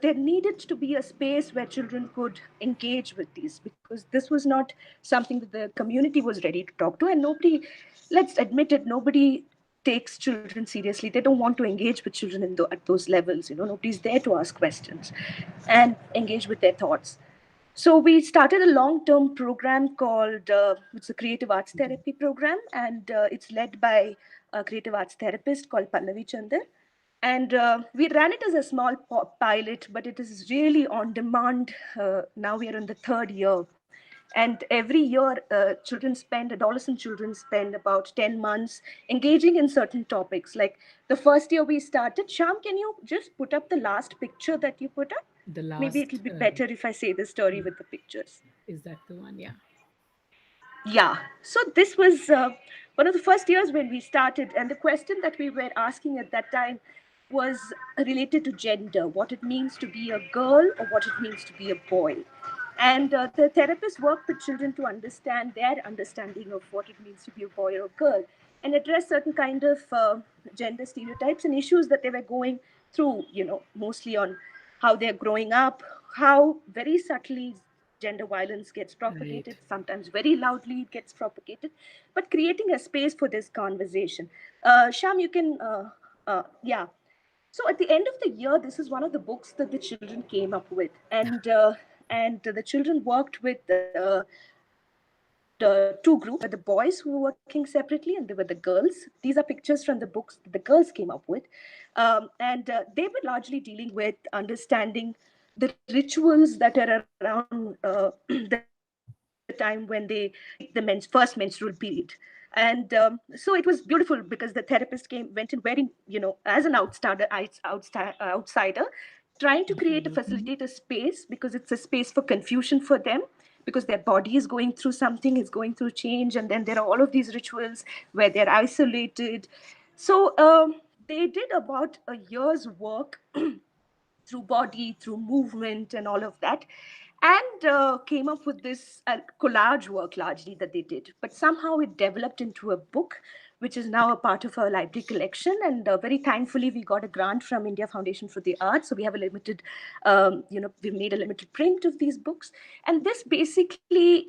there needed to be a space where children could engage with these, because this was not something that the community was ready to talk to, and nobody, let's admit it, nobody takes children seriously. They don't want to engage with children at those levels. Nobody's there to ask questions and engage with their thoughts. So we started a long-term program called it's a creative arts therapy program, and it's led by a creative arts therapist called Pallavi Chandar. And we ran it as a small pilot, but it is really on demand. Now we are in the third year. And every year, adolescent children spend about 10 months engaging in certain topics. Like the first year we started, Sham, can you just put up the last picture that you put up? the Maybe it'll last, be better if I say the story with the pictures. is that the one? Yeah. Yeah. So this was one of the first years when we started, and the question that we were asking at that time was related to gender, what it means to be a girl or what it means to be a boy. And the therapists worked with children to understand their understanding of what it means to be a boy or a girl, and address certain kind of gender stereotypes and issues that they were going through, mostly on how they're growing up, how very subtly gender violence gets propagated, Right. sometimes very loudly it gets propagated, but creating a space for this conversation. Sham, you can, yeah. So at the end of the year, this is one of the books that the children came up with, and the children worked with two groups. There were the boys who were working separately, and there were the girls. These are pictures from the books that the girls came up with. And they were largely dealing with understanding the rituals that are around the time when they take the first menstrual period. And so it was beautiful because the therapist went in very, as an outsider, trying to create a Mhm. facilitator space, because it's a space for confusion for them, because their body is going through something, is going through change, and then there are all of these rituals where they're isolated. So they did about a year's work through body, through movement, and all of that, and came up with this collage work largely that they did. But somehow it developed into a book, which is now a part of our library collection. And very thankfully, we got a grant from India Foundation for the Arts, so we have a limited, we've made a limited print of these books. And this basically,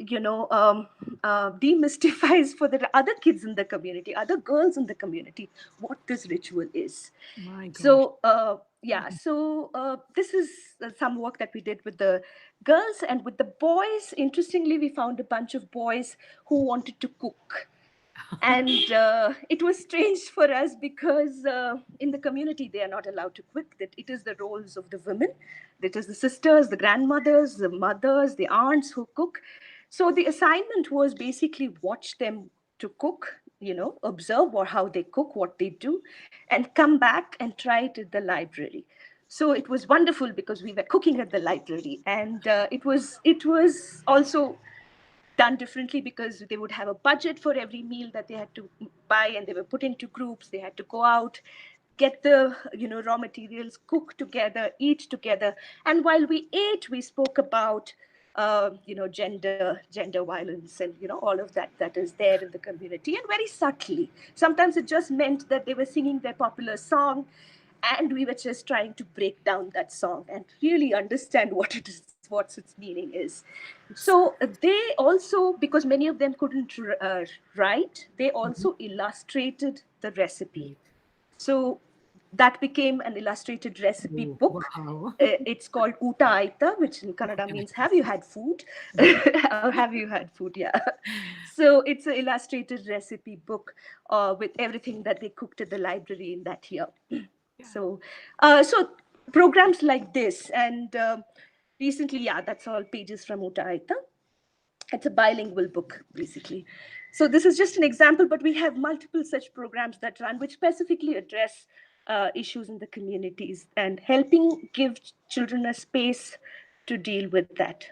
demystifies for the other kids in the community, other girls in the community, what this ritual is. My gosh. So yeah, so this is some work that we did with the girls. And with the boys, interestingly, we found a bunch of boys who wanted to cook. And it was strange for us because in the community they are not allowed to cook, that it is the roles of the women, that is the sisters, the grandmothers, the mothers, the aunts who cook. So the assignment was basically watch them to cook, observe how they cook, what they do, and come back and try it at the library. So it was wonderful because we were cooking at the library, and it was also done differently because they would have a budget for every meal that they had to buy, and they were put into groups. They had to go out, get the raw materials, cook together, eat together. And while we ate, we spoke about gender violence, and all of that is there in the community, and very subtly. Sometimes it just meant that they were singing their popular song, and we were just trying to break down that song and really understand what it is, what its meaning is. It's So they also, because many of them couldn't write, they mhm. also illustrated the recipe. Great. So that became an illustrated recipe Oh, book. wow. It's called Uta Aita, which in Kannada means "Have you had food?" Yeah. Or "Have you had food?" Yeah. So it's an illustrated recipe book with everything that they cooked at the library in that year. Yeah. So, so programs like this, and Recently, yeah, that's all pages from Uta. It's a bilingual book, basically. So this is just an example, but we have multiple such programs that run which specifically address issues in the communities and helping give children a space to deal with that.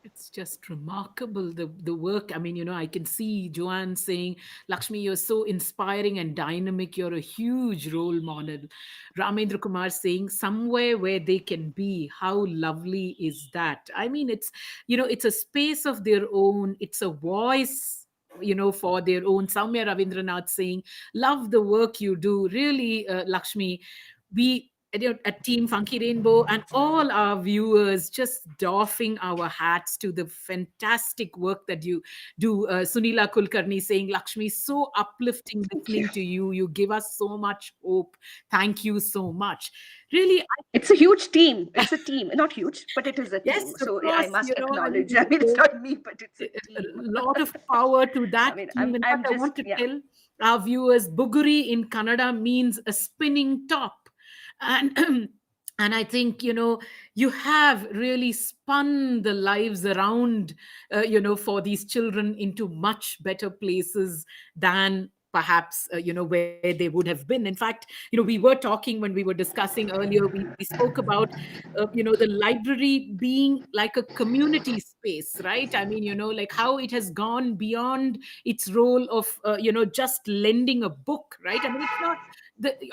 It's just remarkable, the work. I mean, I can see Joanne saying, Lakshmi, you're so inspiring and dynamic. You're a huge role model. Ramendra Kumar saying, somewhere where they can be. How lovely is that? I mean, it's a space of their own. It's a voice, for their own. Soumya Ravindranath saying, love the work you do. Really, Lakshmi, we at Team Funky Rainbow and all our viewers just doffing our hats to the fantastic work that you do. Sunila Kulkarni saying, Lakshmi, so uplifting Thank you. listening to you. You give us so much hope. Thank you so much. Really, It's a huge team. It's a team. Not huge, but it is a yes, team. of So I course, must I mean, acknowledge. I mean, it's not me, but it's a a team. lot of power to I that mean, team. In fact, I'm I want just, to yeah. tell our viewers, Buguri in Kannada means a spinning top. And and I think, you have really spun the lives around, for these children into much better places than perhaps where they would have been. In fact, we were talking when we were discussing earlier, we spoke about the library being like a community space, right? I mean, like how it has gone beyond its role of just lending a book, right? I mean, it's not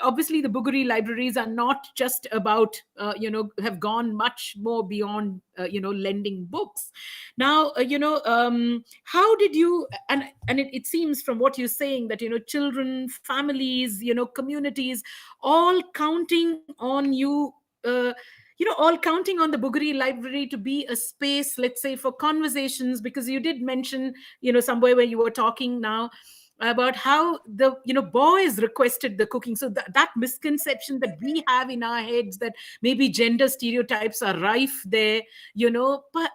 obviously the Buguri libraries are not just about have gone much more beyond lending books. Now, how did you, and it seems from what you're saying that children, families, communities, all counting on you, all counting on the Buguri library to be a space, let's say, for conversations, because you did mention somewhere where you were talking now about how the boys requested the cooking. So that misconception that we have in our heads, that maybe gender stereotypes are rife there, but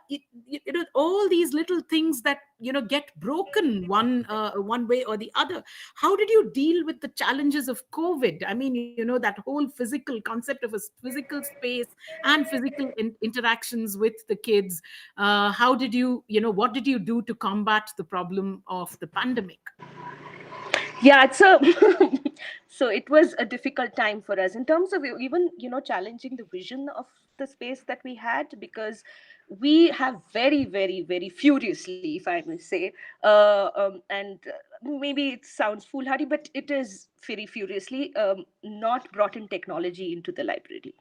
all these little things that get broken one way or the other. How did you deal with the challenges of COVID? I mean, that whole physical concept of a physical space and physical interactions with the kids. How did what did you do to combat the problem of the pandemic? Yeah, it's a so it was a difficult time for us in terms of even challenging the vision of the space that we had, because we have very furiously, if I may say, and maybe it sounds foolhardy, but it is very furiously not brought in technology into the library,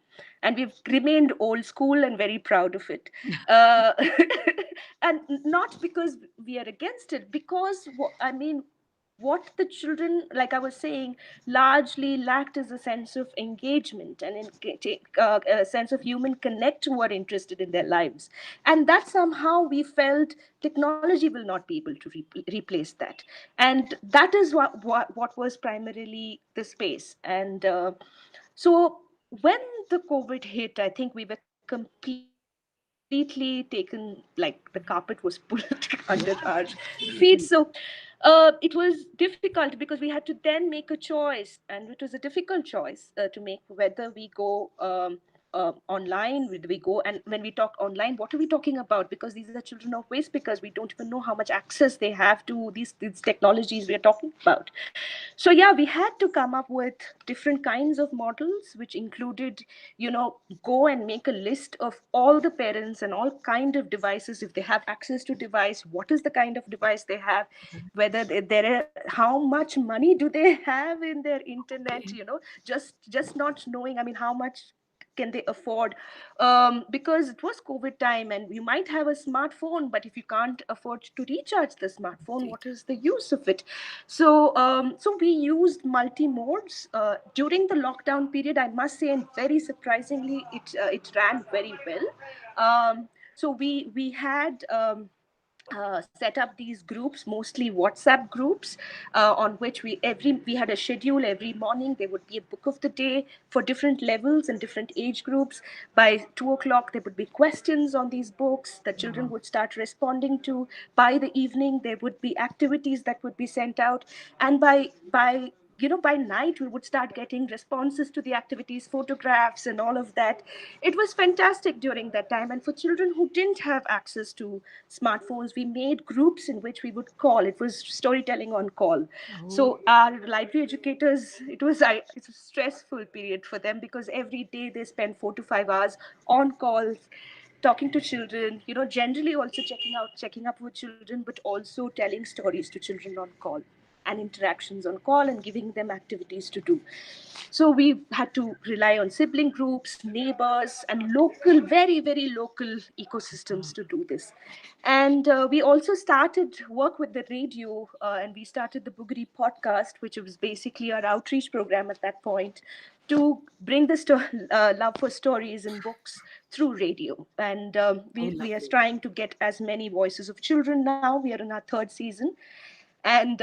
and we've remained old school and very proud of it. uh, and not because we are against it, because I mean, what the children, like I was saying, largely lacked is a sense of engagement and a sense of human connect who are interested in their lives, and that somehow we felt technology will not be able to replace that, and that is what was primarily the space. And so when the COVID hit, I think we were completely taken, like the carpet was pulled under our feet. So it was difficult because we had to then make a choice, and it was a difficult choice to make whether we go online, whether we go. And when we talk online, what are we talking about? Because these are children of waste, because we don't even know how much access they have to these technologies we are talking about. So yeah, we had to come up with different kinds of models, which included, go and make a list of all the parents and all kind of devices, if they have access to device, what is the kind of device they have, whether there are, how much money do they have in their internet, Okay. just not knowing, I mean, how much can they afford, because it was COVID time, and you might have a smartphone, but if you can't afford to recharge the smartphone, Indeed. what is the use of it? So we used multi modes during the lockdown period, I must say, and very surprisingly, it ran very well. So we had set up these groups, mostly WhatsApp groups, on which we had a schedule. Every morning there would be a book of the day for different levels and different age groups. By 2 o'clock there would be questions on these books that children Wow. would start responding to. By the evening there would be activities that would be sent out, and by by night we would start getting responses to the activities, photographs, and all of that. It was fantastic during that time. And for children who didn't have access to smartphones, we made groups in which we would call. It was storytelling on call. Oh, So our library educators, it's a stressful period for them, because every day they spend 4 to 5 hours on calls, talking to children, generally also checking up with children, but also telling stories to children on call, and interactions on call, and giving them activities to do. So we had to rely on sibling groups, neighbors, and local, very, very local ecosystems to do this. And we also started work with the radio, and we started the Bugri podcast, which was basically our outreach program at that point, to bring the love for stories and books through radio. And oh, we are lovely. trying to get as many voices of children now. We are in our third season. And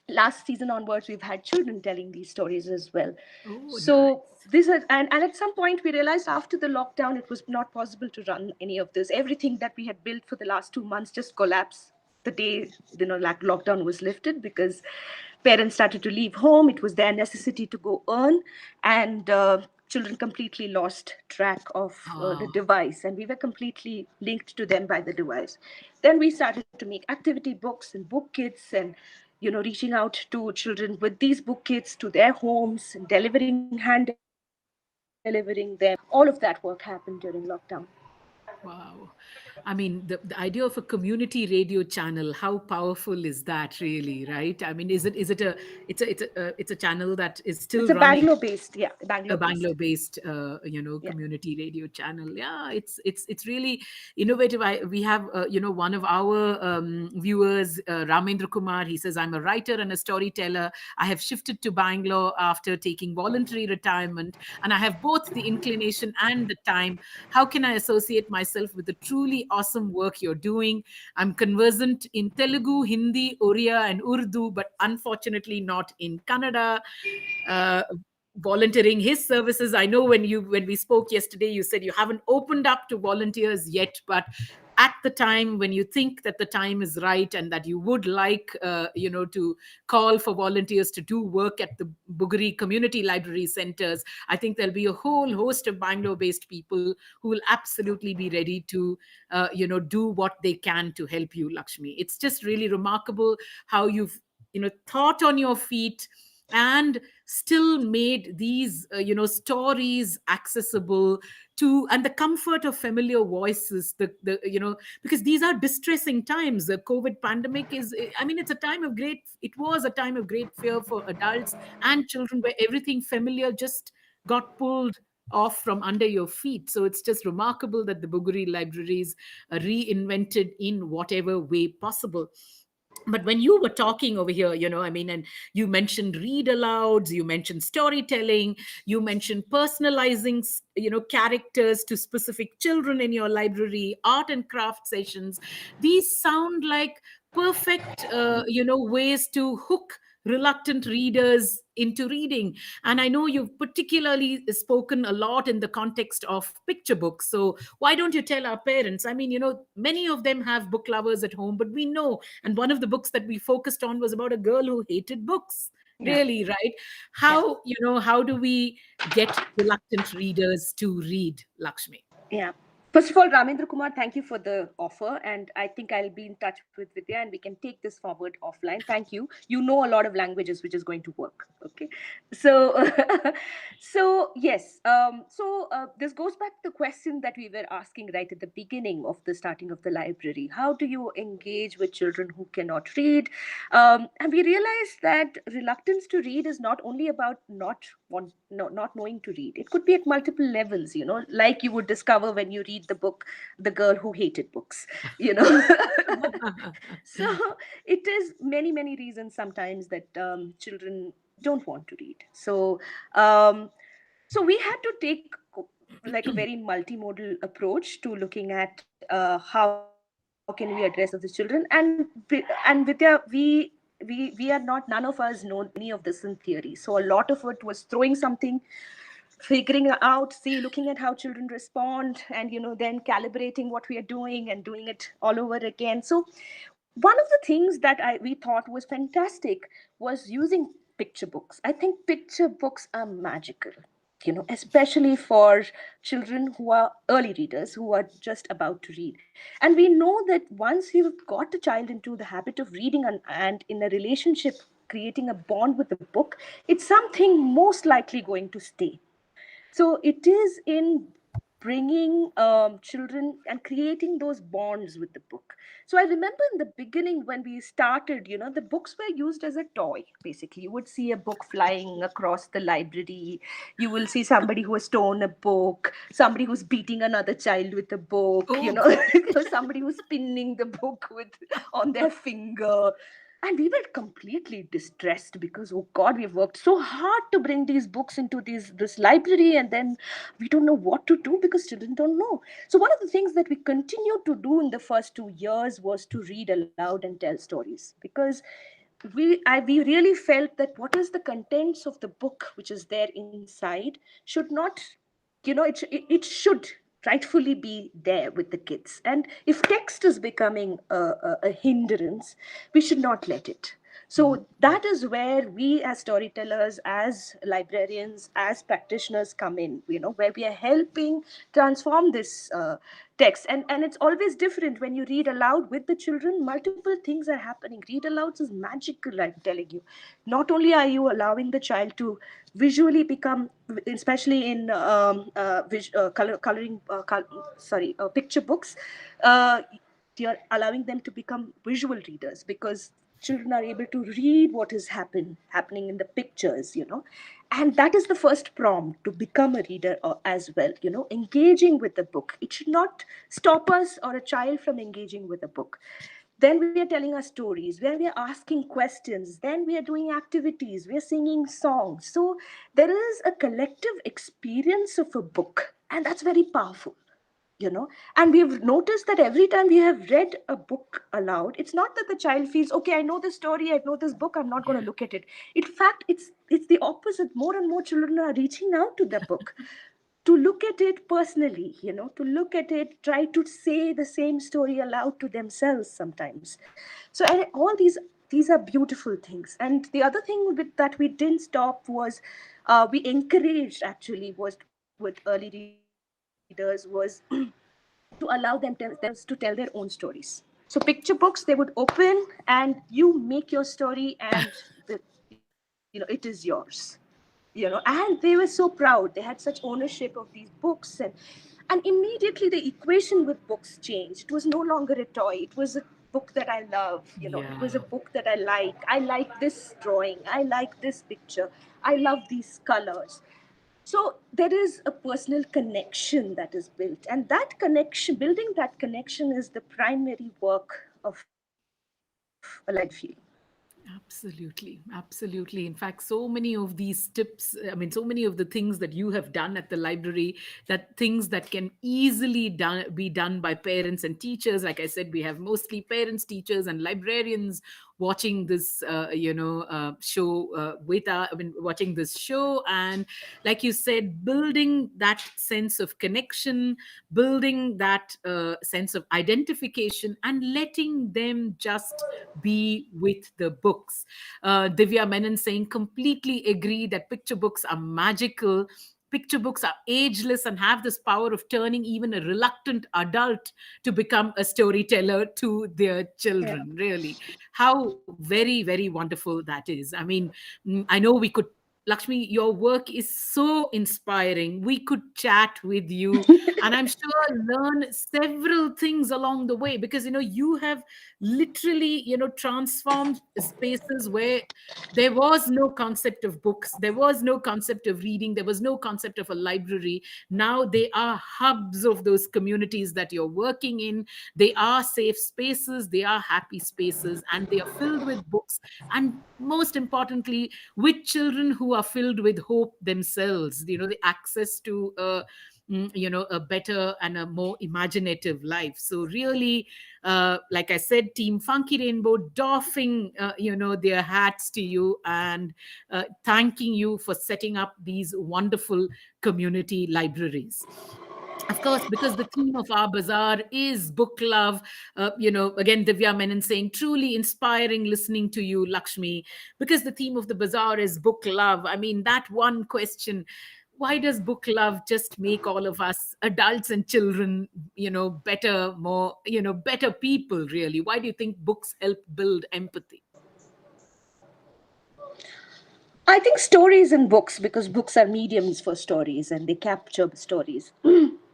last season onwards, we've had children telling these stories as well. Oh, So nice. this is, and at some point we realized after the lockdown it was not possible to run any of this. Everything that we had built for the last 2 months just collapsed the day, like, lockdown was lifted, because parents started to leave home. It was their necessity to go earn, and children completely lost track of the Oh, device, and we were completely linked to them by the device. Then we started to make activity books and book kits, and reaching out to children with these book kits to their homes, and delivering, hand delivering them. All of that work happened during lockdown. wow. I mean, the idea of a community radio channel, how powerful is that really, right? I mean, is it a it's a channel that is still It's a running, Bangalore based, yeah, a Bangalore based. Bangalore-based, Yeah. community radio channel. Yeah, it's really innovative. We have, one of our viewers, Ramendra Kumar. He says, "I'm a writer and a storyteller. I have shifted to Bangalore after taking voluntary retirement, and I have both the inclination and the time. How can I associate myself with the truly awesome work you're doing? I'm conversant in Telugu, Hindi, Oriya, and Urdu, but unfortunately not in Kannada." uh, Volunteering his services. I know when we spoke yesterday, you said you haven't opened up to volunteers yet, but at the time when you think that the time is right and that you would like, to call for volunteers to do work at the Bugri community library centers, I think there'll be a whole host of Bangalore based people who will absolutely be ready to, do what they can to help you, Lakshmi. It's just really remarkable how you've, thought on your feet and still made these, stories accessible to, and the comfort of familiar voices, because these are distressing times. The COVID pandemic is, I mean, it was a time of great fear for adults and children, where everything familiar just got pulled off from under your feet. So it's just remarkable that the Buguri libraries are reinvented in whatever way possible. But when you were talking over here, I mean, and you mentioned read alouds, you mentioned storytelling, you mentioned personalizing, characters to specific children in your library, art and craft sessions. These sound like perfect, ways to hook reluctant readers into reading. And I know you've particularly spoken a lot in the context of picture books. So why don't you tell our parents? I mean, many of them have book lovers at home, but we know, and one of the books that we focused on was about a girl who hated books, Yeah. really, right? Yeah. How do we get reluctant readers to read, Lakshmi? Yeah. First of all, Ramendra Kumar, thank you for the offer. And I think I'll be in touch with Vidya and we can take this forward offline. Thank you. You know a lot of languages, which is going to work. Okay. So, so yes. This goes back to the question that we were asking right at the beginning of the starting of the library. How do you engage with children who cannot read? And we realized that reluctance to read is not only about not knowing to read. It could be at multiple levels, like you would discover when you read the book The Girl Who Hated Books, you know. So it is many, many reasons sometimes that children don't want to read. Um, so we had to take like a very multimodal approach to looking at how can we address of the children. And Vidya, we are not, none of us know any of this in theory. So a lot of it was throwing something, figuring out, see, looking at how children respond, and then calibrating what we are doing and doing it all over again. So one of the things that we thought was fantastic was using picture books. I think picture books are magical, especially for children who are early readers, who are just about to read. And we know that once you've got a child into the habit of reading, and in a relationship, creating a bond with the book, it's something most likely going to stay. So it is in bringing children and creating those bonds with the book. So I remember in the beginning when we started, the books were used as a toy. Basically, you would see a book flying across the library. You will see somebody who has torn a book, somebody who's beating another child with a book, Oh God. somebody who's pinning the book with on their finger. And we were completely distressed because, oh God, we've worked so hard to bring these books into this library, and then we don't know what to do because children don't know. So one of the things that we continued to do in the first 2 years was to read aloud and tell stories, because we really felt that what is the contents of the book which is there inside should not, it should rightfully be there with the kids. And if text is becoming a hindrance, we should not let it. So that is where we as storytellers, as librarians, as practitioners come in, where we are helping transform this text. And it's always different when you read aloud with the children. Multiple things are happening. Read aloud is magical, I'm telling you. Not only are you allowing the child to visually become, especially in picture books, uh, you're allowing them to become visual readers, because children are able to read what is happening in the pictures, and that is the first prompt to become a reader as well, engaging with the book. It should not stop us or a child from engaging with a book. Then we are telling our stories, where we are asking questions, then we are doing activities, we are singing songs. So there is a collective experience of a book, and that's very powerful. And we've noticed that every time we have read a book aloud, it's not that the child feels, okay, I know this story, I know this book, I'm not going to Yeah. look at it. In fact, it's the opposite. More and more children are reaching out to the book to look at it personally, to look at it, try to say the same story aloud to themselves sometimes. So, and all these are beautiful things. And the other thing that we didn't stop was, we encouraged, actually, was with early readers, was to allow themselves to tell their own stories. So picture books, they would open and you make your story, and it is yours. And they were so proud. They had such ownership of these books, and immediately the equation with books changed. It was no longer a toy. It was a book that I love. It was a Yeah. book that I like. I like this drawing. I like this picture. I love these colors. So there is a personal connection that is built, and that connection, building that connection, is the primary work of a librarian, I feel. Absolutely, absolutely. In fact, so many of these tips, I mean, so many of the things that you have done at the library, that things that can easily be done by parents and teachers. Like I said, we have mostly parents, teachers, and librarians watching this, show with our, I mean, watching this show. And like you said, building that sense of connection, building that sense of identification, and letting them just be with the books. Divya Menon saying, completely agree that picture books are magical. Picture books are ageless and have this power of turning even a reluctant adult to become a storyteller to their children. Really, how very, very wonderful that is. I mean, I know we could. Lakshmi, your work is so inspiring. We could chat with you, and I'm sure learn several things along the way, because you have literally transformed spaces where there was no concept of books, there was no concept of reading, there was no concept of a library. Now they are hubs of those communities that you're working in. They are safe spaces, they are happy spaces, and they are filled with books, and most importantly, with children who are filled with hope themselves, the access to a better and a more imaginative life. So really, like I said, Team Funky Rainbow doffing their hats to you, and thanking you for setting up these wonderful community libraries. Of course, because the theme of our bazaar is book love. Again, Divya Menon saying, truly inspiring listening to you, Lakshmi, because the theme of the bazaar is book love. I mean, that one question, why does book love just make all of us adults and children, better, more, better people, really? Why do you think books help build empathy? I think stories and books, because books are mediums for stories and they capture stories.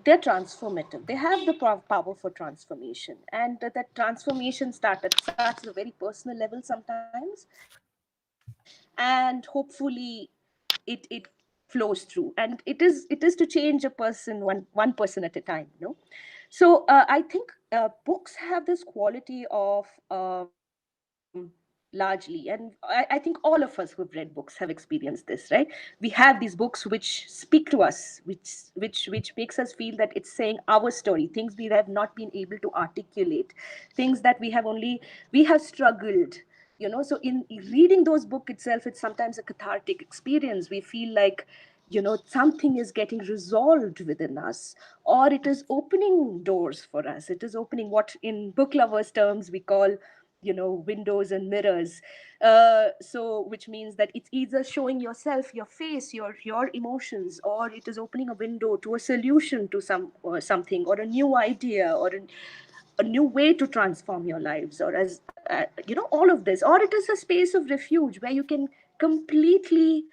They're transformative. They have the power for transformation, and that transformation starts at a very personal level sometimes, and hopefully, it flows through. And it is to change a person one person at a time. So I think books have this quality of largely, and I think all of us who've read books have experienced this, right? We have these books which speak to us, which makes us feel that it's saying our story, things we have not been able to articulate, things that we have struggled. So in reading those book itself, it's sometimes a cathartic experience. We feel like something is getting resolved within us, or it is opening doors for us. It is opening what in book lovers terms we call windows and mirrors. So which means that it's either showing yourself, your face, your emotions, or it is opening a window to a solution to something, or a new idea, or a new way to transform your lives, or as all of this. Or it is a space of refuge where you can completely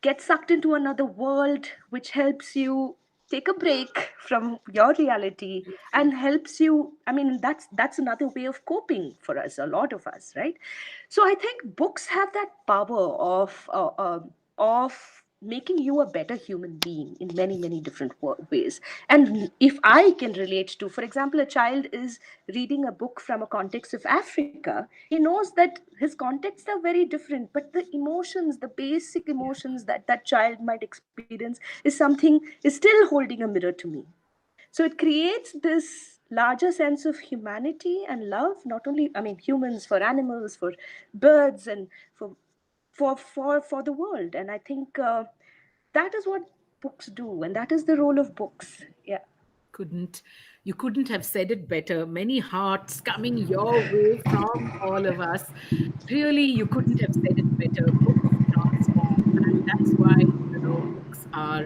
get sucked into another world, which helps you take a break from your reality and helps you. I mean, that's another way of coping for us, a lot of us, right? So I think books have that power of making you a better human being in many many different ways. And if I can relate to, for example, a child is reading a book from a context of Africa, he knows that his contexts are very different, but the emotions, the basic emotions that that child might experience is still holding a mirror to me. So it creates this larger sense of humanity and love, not only, I mean, humans, for animals, for birds, and for for the world. And I think that is what books do, and that is the role of books. Yeah. couldn't you couldn't have said it better. Many hearts coming your way from all of us. Really, you couldn't have said it better. Books transform, and that's why books are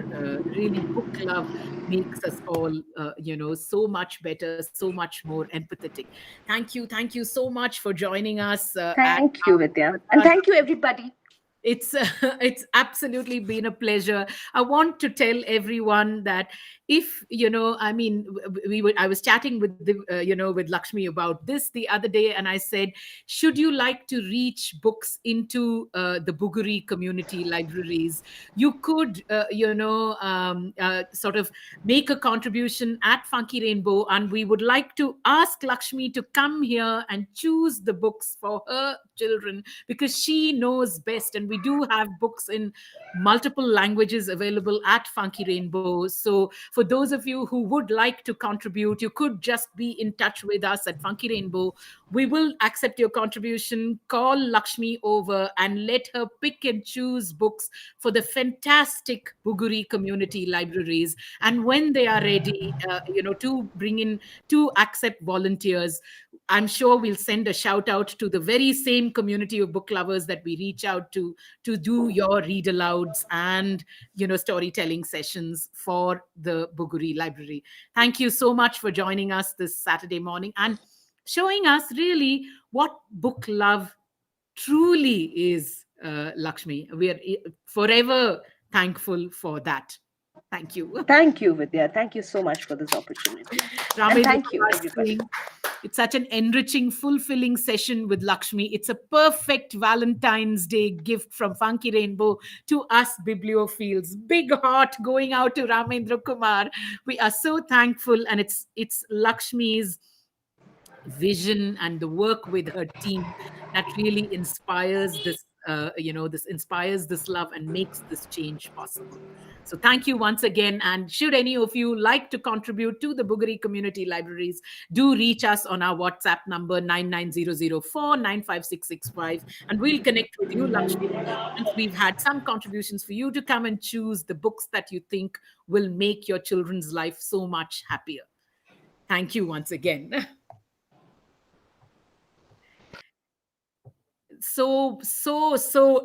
really, book love makes us all so much better, so much more empathetic. Thank you so much for joining us at Thank you, Vidya, and our thank you, everybody. it's it's absolutely been a pleasure. I want to tell everyone that, if I mean, I was chatting with with Lakshmi about this the other day, and I said, should you like to reach books into the Buguri community libraries, you could sort of make a contribution at Funky Rainbow, and we would like to ask Lakshmi to come here and choose the books for her children, because she knows best. And we do have books in multiple languages available at Funky Rainbow. So for those of you who would like to contribute, you could just be in touch with us at Funky Rainbow. We will accept your contribution. Call Lakshmi over and let her pick and choose books for the fantastic Buguri community libraries. And when they are ready, to bring in, to accept volunteers, I'm sure we'll send a shout out to the very same community of book lovers that we reach out to do your read alouds and storytelling sessions for the Buguri Library. Thank you so much for joining us this Saturday morning and showing us really what book love truly is, Lakshmi. We are forever thankful for that. Thank you. Thank you, Vidya. Thank you so much for this opportunity. And Ramendra thank you, Kumar everybody. saying, it's such an enriching, fulfilling session with Lakshmi. It's a perfect Valentine's Day gift from Funky Rainbow to us bibliophiles. Big heart going out to Ramendra Kumar. We are so thankful, and it's Lakshmi's vision and the work with her team that really inspires this this inspires this love and makes this change possible. So thank you once again. And should any of you like to contribute to the Bugari Community Libraries, do reach us on our WhatsApp number 99004 95665, and we'll connect with you, Lakshmi, once we've had some contributions for you to come and choose the books that you think will make your children's life so much happier. Thank you once again. So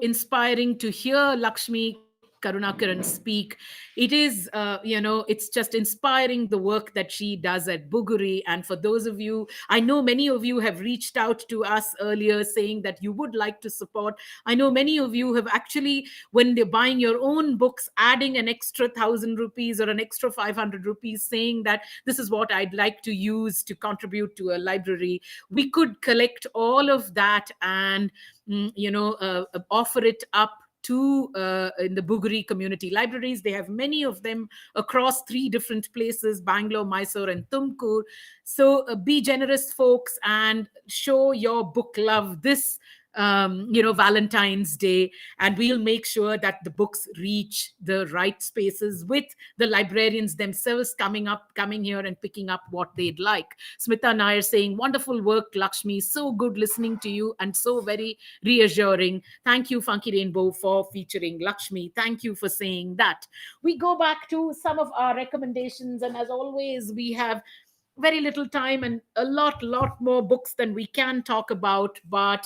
inspiring to hear Lakshmi Karunakaran speak. It is, it's just inspiring, the work that she does at Buguri. And for those of you, I know many of you have reached out to us earlier saying that you would like to support. I know many of you have actually, when they're buying your own books, adding an extra 1,000 rupees or an extra 500 rupees, saying that this is what I'd like to use to contribute to a library. We could collect all of that and offer it up to in the Bugri community libraries. They have many of them across 3 different places: Bangalore, Mysore, and Tumkur. So be generous, folks, and show your book love this Valentine's Day, and we'll make sure that the books reach the right spaces, with the librarians themselves coming here and picking up what they'd like. Smita Nair saying, wonderful work, Lakshmi, so good listening to you and so very reassuring. Thank you, Funky Rainbow, for featuring Lakshmi. Thank you for saying that. We go back to some of our recommendations, and as always, we have very little time and a lot more books than we can talk about, but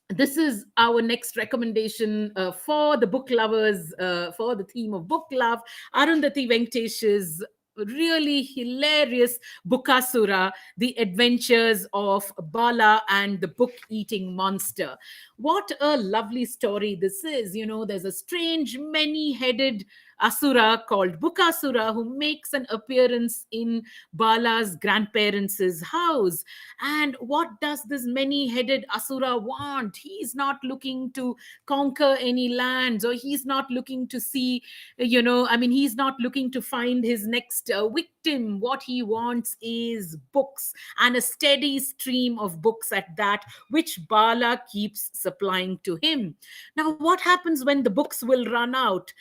this is our next recommendation for the book lovers, for the theme of book love. Arundhati Venkatesh's really hilarious Bukasura, The Adventures of Bala and the Book Eating Monster. What a lovely story this is. There's a strange, many headed Asura called Bukasura who makes an appearance in Bala's grandparents' house. And what does this many headed Asura want? He's not looking to conquer any lands, or he's not looking to see, he's not looking to find his next victim. What he wants is books, and a steady stream of books at that, which Bala keeps supplying to him. Now, what happens when the books will run out?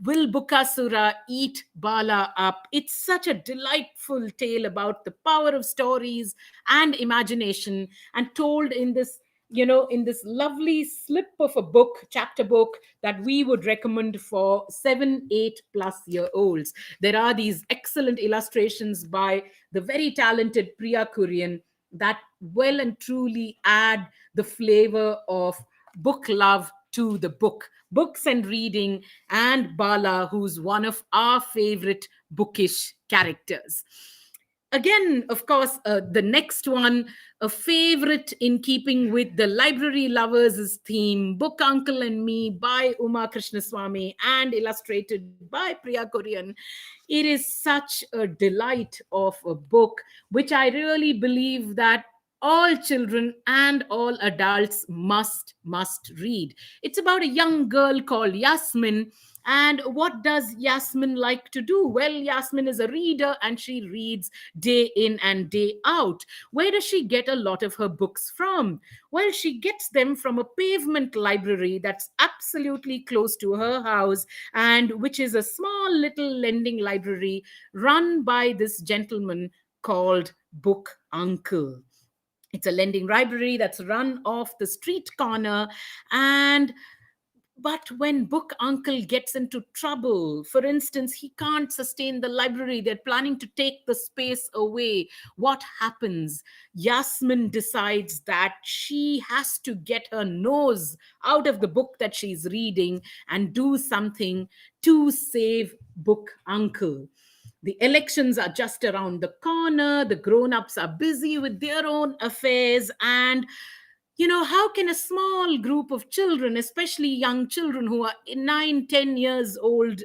Will Bukasura eat Bala up? It's such a delightful tale about the power of stories and imagination, and told in this lovely slip of a book, chapter book, that we would recommend for 7-8+ year olds. There are these excellent illustrations by the very talented Priya Kurian that well and truly add the flavor of book love to the book. Books and reading, and Bala, who's one of our favorite bookish characters. Again, of course, the next one, a favorite in keeping with the library lovers' theme, Book Uncle and Me by Uma Krishnaswamy and illustrated by Priya Kurian. It is such a delight of a book, which I really believe that all children and all adults must read. It's about a young girl called Yasmin. And what does Yasmin like to do? Well, Yasmin is a reader and she reads day in and day out. Where does she get a lot of her books from? Well, she gets them from a pavement library that's absolutely close to her house, and which is a small little lending library run by this gentleman called Book Uncle. It's a lending library that's run off the street corner. And but when Book Uncle gets into trouble, for instance, he can't sustain the library, they're planning to take the space away, what happens? Yasmin decides that she has to get her nose out of the book that she's reading and do something to save Book Uncle. The elections are just around the corner. The grown-ups are busy with their own affairs. And how can a small group of children, especially young children who are 9-10 years old,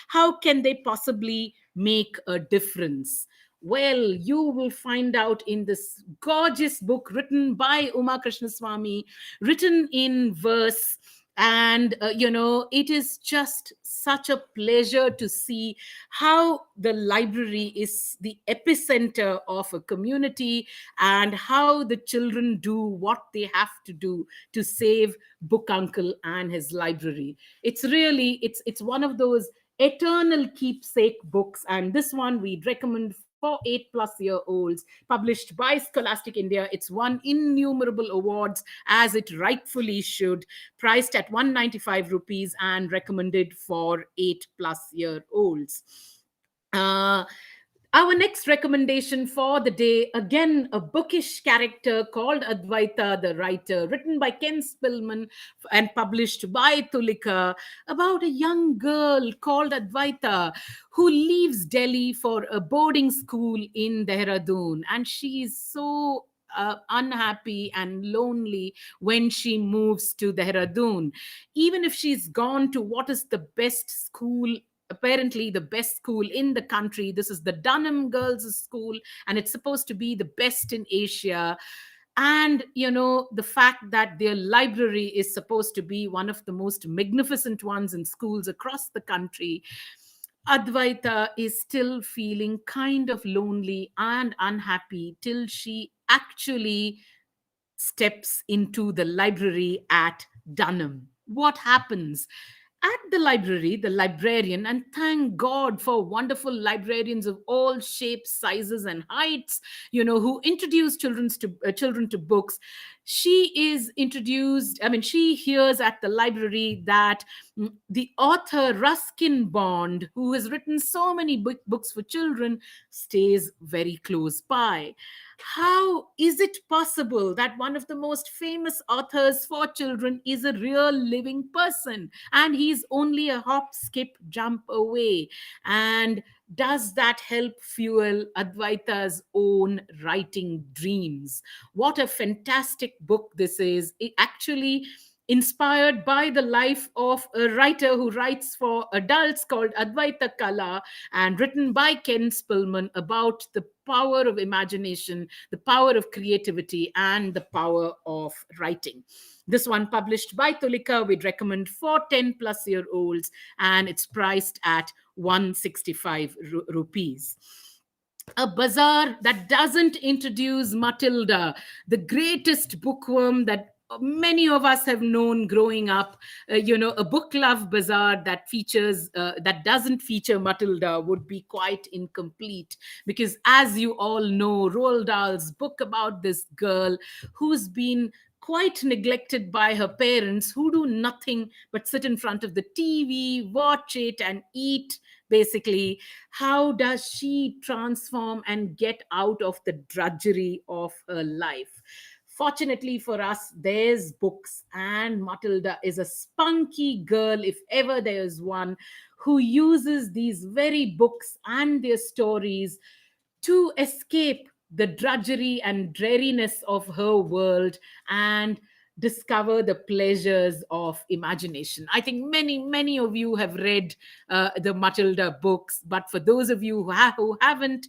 how can they possibly make a difference? Well, you will find out in this gorgeous book written by Uma Krishnaswamy, written in verse, And it is just such a pleasure to see how the library is the epicenter of a community, and how the children do what they have to do to save book uncle and his library. It's one of those eternal keepsake books, and this one we'd recommend for 8+ year olds, published by Scholastic India. It's won innumerable awards, as it rightfully should, priced at 195 rupees and recommended for 8+ year olds. Uh, our next recommendation for the day, again, a bookish character called Advaita, the writer, written by Ken Spillman and published by Tulika, about a young girl called Advaita who leaves Delhi for a boarding school in Dehradun. And she is so unhappy and lonely when she moves to Dehradun. Even if she's gone to what is the best school, apparently the best school in the country. This is the Dunham Girls' School, and it's supposed to be the best in Asia. And the fact that their library is supposed to be one of the most magnificent ones in schools across the country, Advaita is still feeling kind of lonely and unhappy till she actually steps into the library at Dunham. What happens? At the library, the librarian, and thank God for wonderful librarians of all shapes, sizes, and heights, who introduce children to books. She is introduced. I mean, she hears at the library that the author Ruskin Bond, who has written so many books for children, stays very close by. How is it possible that one of the most famous authors for children is a real living person, and he's only a hop, skip, jump away? And does that help fuel Advaita's own writing dreams? What a fantastic book this is. It actually inspired by the life of a writer who writes for adults called Advaita Kala, and written by Ken Spillman, about the power of imagination, the power of creativity, and the power of writing. This one published by Tulika, we'd recommend for 10+year olds, and it's priced at 165 rupees. A bazaar that doesn't introduce Matilda, the greatest bookworm that many of us have known growing up. A book love bazaar that doesn't feature Matilda would be quite incomplete, because, as you all know, Roald Dahl's book about this girl who's been quite neglected by her parents, who do nothing but sit in front of the TV, watch it, and eat, basically. How does she transform and get out of the drudgery of her life? Fortunately for us, there's books, and Matilda is a spunky girl, if ever there is one, who uses these very books and their stories to escape the drudgery and dreariness of her world and discover the pleasures of imagination. I think many of you have read the Matilda books, but for those of you who haven't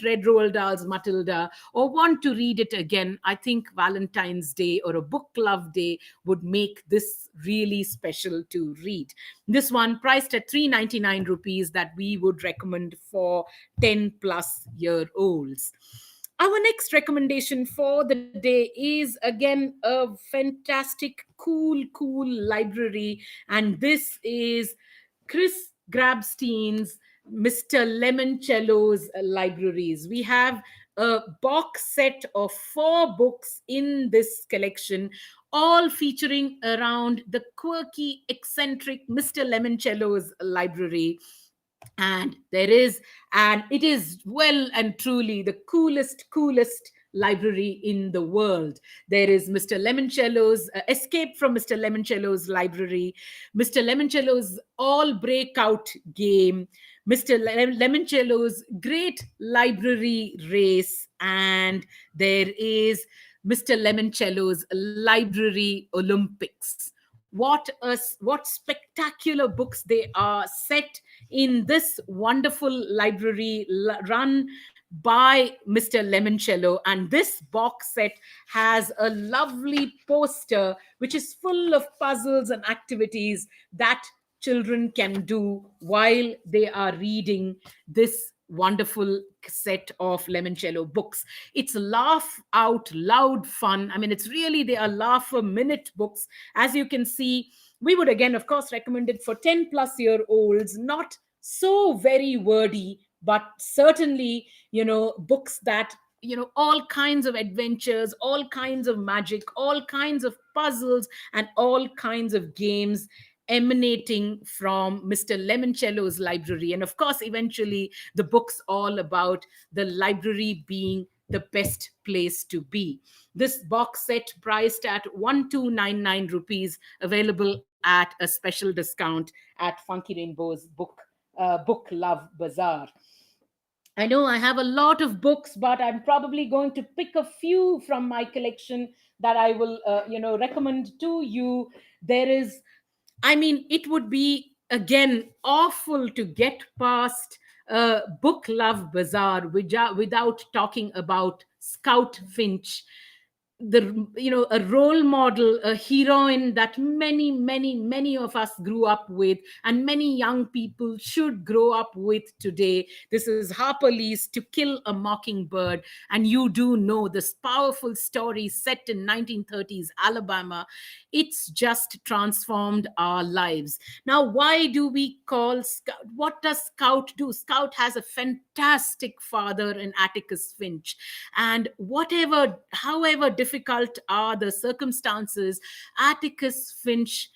read Roald Dahl's Matilda, or want to read it again, I think Valentine's Day or a book club day would make this really special to read. This one priced at 399 rupees, that we would recommend for 10+year olds. Our next recommendation for the day is again a fantastic, cool library, and this is Chris Grabstein's Mr. Lemoncello's libraries. We have a box set of 4 books in this collection, all featuring around the quirky, eccentric Mr. Lemoncello's library. And it is well and truly the coolest library in the world. There is Mr. Lemoncello's Escape from Mr. Lemoncello's library, Mr. Lemoncello's All Breakout Game, Mr. Lemoncello's Great Library Race, and there is Mr. Lemoncello's Library Olympics. What spectacular books they are, set in this wonderful library run by Mr. Lemoncello. And this box set has a lovely poster which is full of puzzles and activities that children can do while they are reading this wonderful set of Lemoncello books. It's laugh out loud fun. I mean, it's really, they are laugh a minute books. As you can see, we would again, of course, recommend it for 10 plus year olds, not so very wordy, but certainly, books that, all kinds of adventures, all kinds of magic, all kinds of puzzles, and all kinds of games emanating from Mr. Lemoncello's library. And of course, eventually, the books all about the library being the best place to be. This box set priced at 1299 rupees, available at a special discount at Funky Rainbow's book love bazaar. I know I have a lot of books, but I'm probably going to pick a few from my collection that I will, recommend to you. There is, I mean, it would be again awful to get past book love bazaar without talking about Scout Finch, the a role model, a heroine that many of us grew up with, and many young people should grow up with today. This is Harper Lee's To Kill a Mockingbird. And you do know this powerful story set in 1930s Alabama. It's just transformed our lives. Now, why do we call Scout? What does Scout do? Scout has a fantastic father in Atticus Finch, and however difficult are the circumstances, Atticus Finch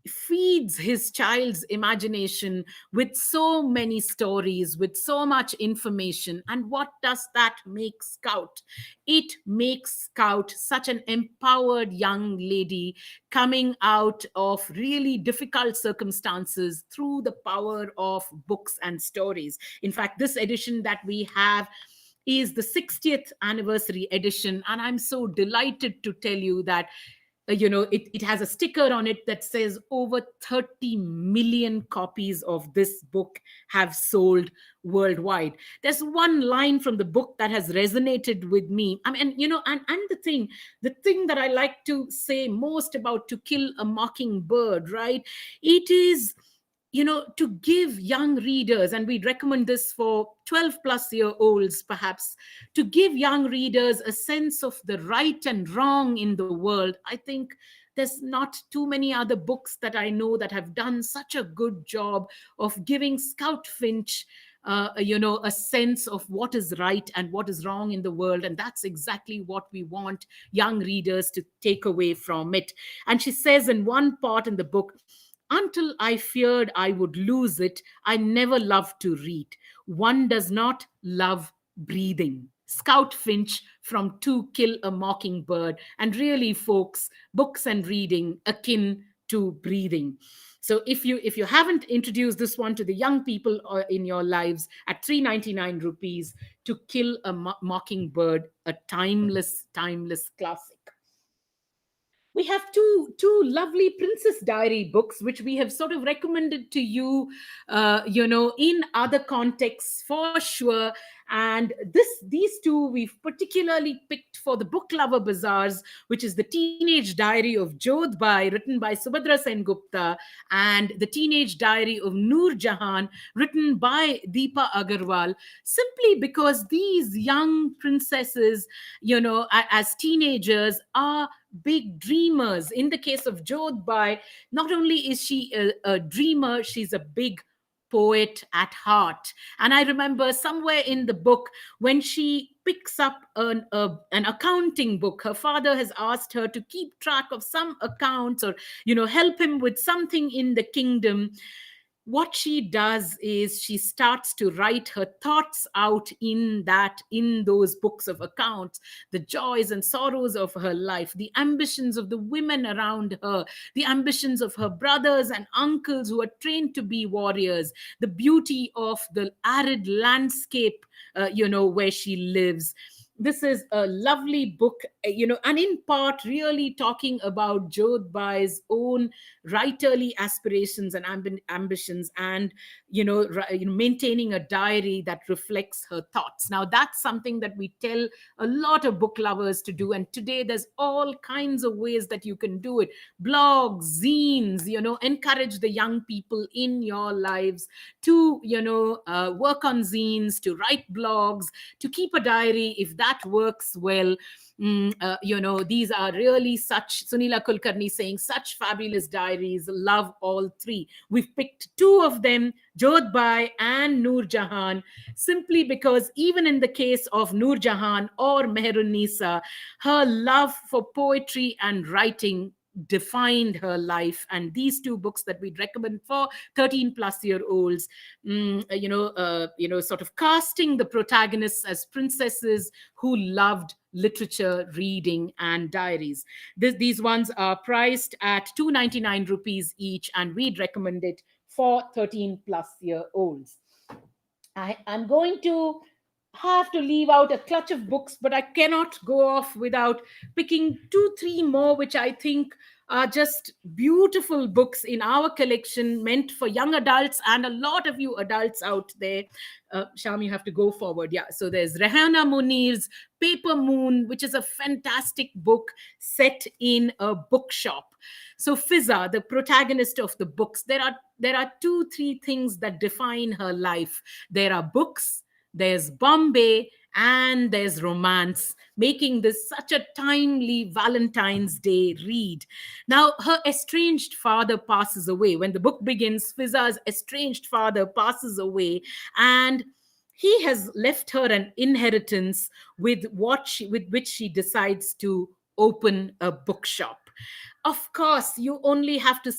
feeds his child's imagination with so many stories, with so much information. And what does that make Scout? It makes Scout such an empowered young lady coming out of really difficult circumstances through the power of books and stories. In fact, this edition that we have is the 60th anniversary edition, and I'm so delighted to tell you that it has a sticker on it that says over 30 million copies of this book have sold worldwide. There's one line from the book that has resonated with me. I mean, and the thing that I like to say most about To Kill a Mockingbird, right? It is, to give young readers, and we'd recommend this for 12 plus year olds perhaps, to give young readers a sense of the right and wrong in the world. I think there's not too many other books that I know that have done such a good job of giving Scout Finch a sense of what is right and what is wrong in the world. And that's exactly what we want young readers to take away from it. And she says in one part in the book, until I feared I would lose it, I never loved to read. One does not love breathing. Scout Finch from To Kill a Mockingbird. And really, folks, books and reading akin to breathing. So if you haven't introduced this one to the young people in your lives, at 399 rupees, To Kill a Mockingbird, a timeless classic. We have two lovely Princess Diary books which we have sort of recommended to you, in other contexts for sure. And these two we've particularly picked for the book lover bazaars, which is The Teenage Diary of Jodhbai, written by Subhadra Sen Gupta, and The Teenage Diary of Noor Jahan, written by Deepa Agarwal, simply because these young princesses, as teenagers, are big dreamers. In the case of Jodhbai, not only is she a dreamer, she's a big poet at heart. And I remember somewhere in the book, when she picks up an accounting book, her father has asked her to keep track of some accounts, or help him with something in the kingdom. What she does is she starts to write her thoughts out in those books of accounts, the joys and sorrows of her life, the ambitions of the women around her, the ambitions of her brothers and uncles who are trained to be warriors, the beauty of the arid landscape, where she lives. This is a lovely book, and in part really talking about Jodhbai's own writerly aspirations and ambitions, and maintaining a diary that reflects her thoughts. Now that's something that we tell a lot of book lovers to do, and today there's all kinds of ways that you can do it. Blogs, zines, encourage the young people in your lives to work on zines, to write blogs, to keep a diary if that works well. These are really such, Sunila Kulkarni saying, such fabulous diaries. Love all three. We've picked two of them, Jodhbai and Noor Jahan, simply because even in the case of Noor Jahan or Mehrun Nisa, her love for poetry and writing defined her life. And these two books that we'd recommend for 13 plus year olds, sort of casting the protagonists as princesses who loved literature, reading, and diaries. These ones are priced at 299 rupees each, and we'd recommend it for 13 plus year olds. I'm going to have to leave out a clutch of books, but I cannot go off without picking two, three more, which I think are just beautiful books in our collection, meant for young adults and a lot of you adults out there. Sham, you have to go forward. Yeah. So there's Rehana Munir's Paper Moon, which is a fantastic book set in a bookshop. So Fiza, the protagonist of the books, there are two, three things that define her life. There are books, there's Bombay, and there's romance, making this such a timely Valentine's Day read. Now, her estranged father passes away. When the book begins, Fiza's estranged father passes away, and he has left her an inheritance with which she decides to open a bookshop. Of course, you only have to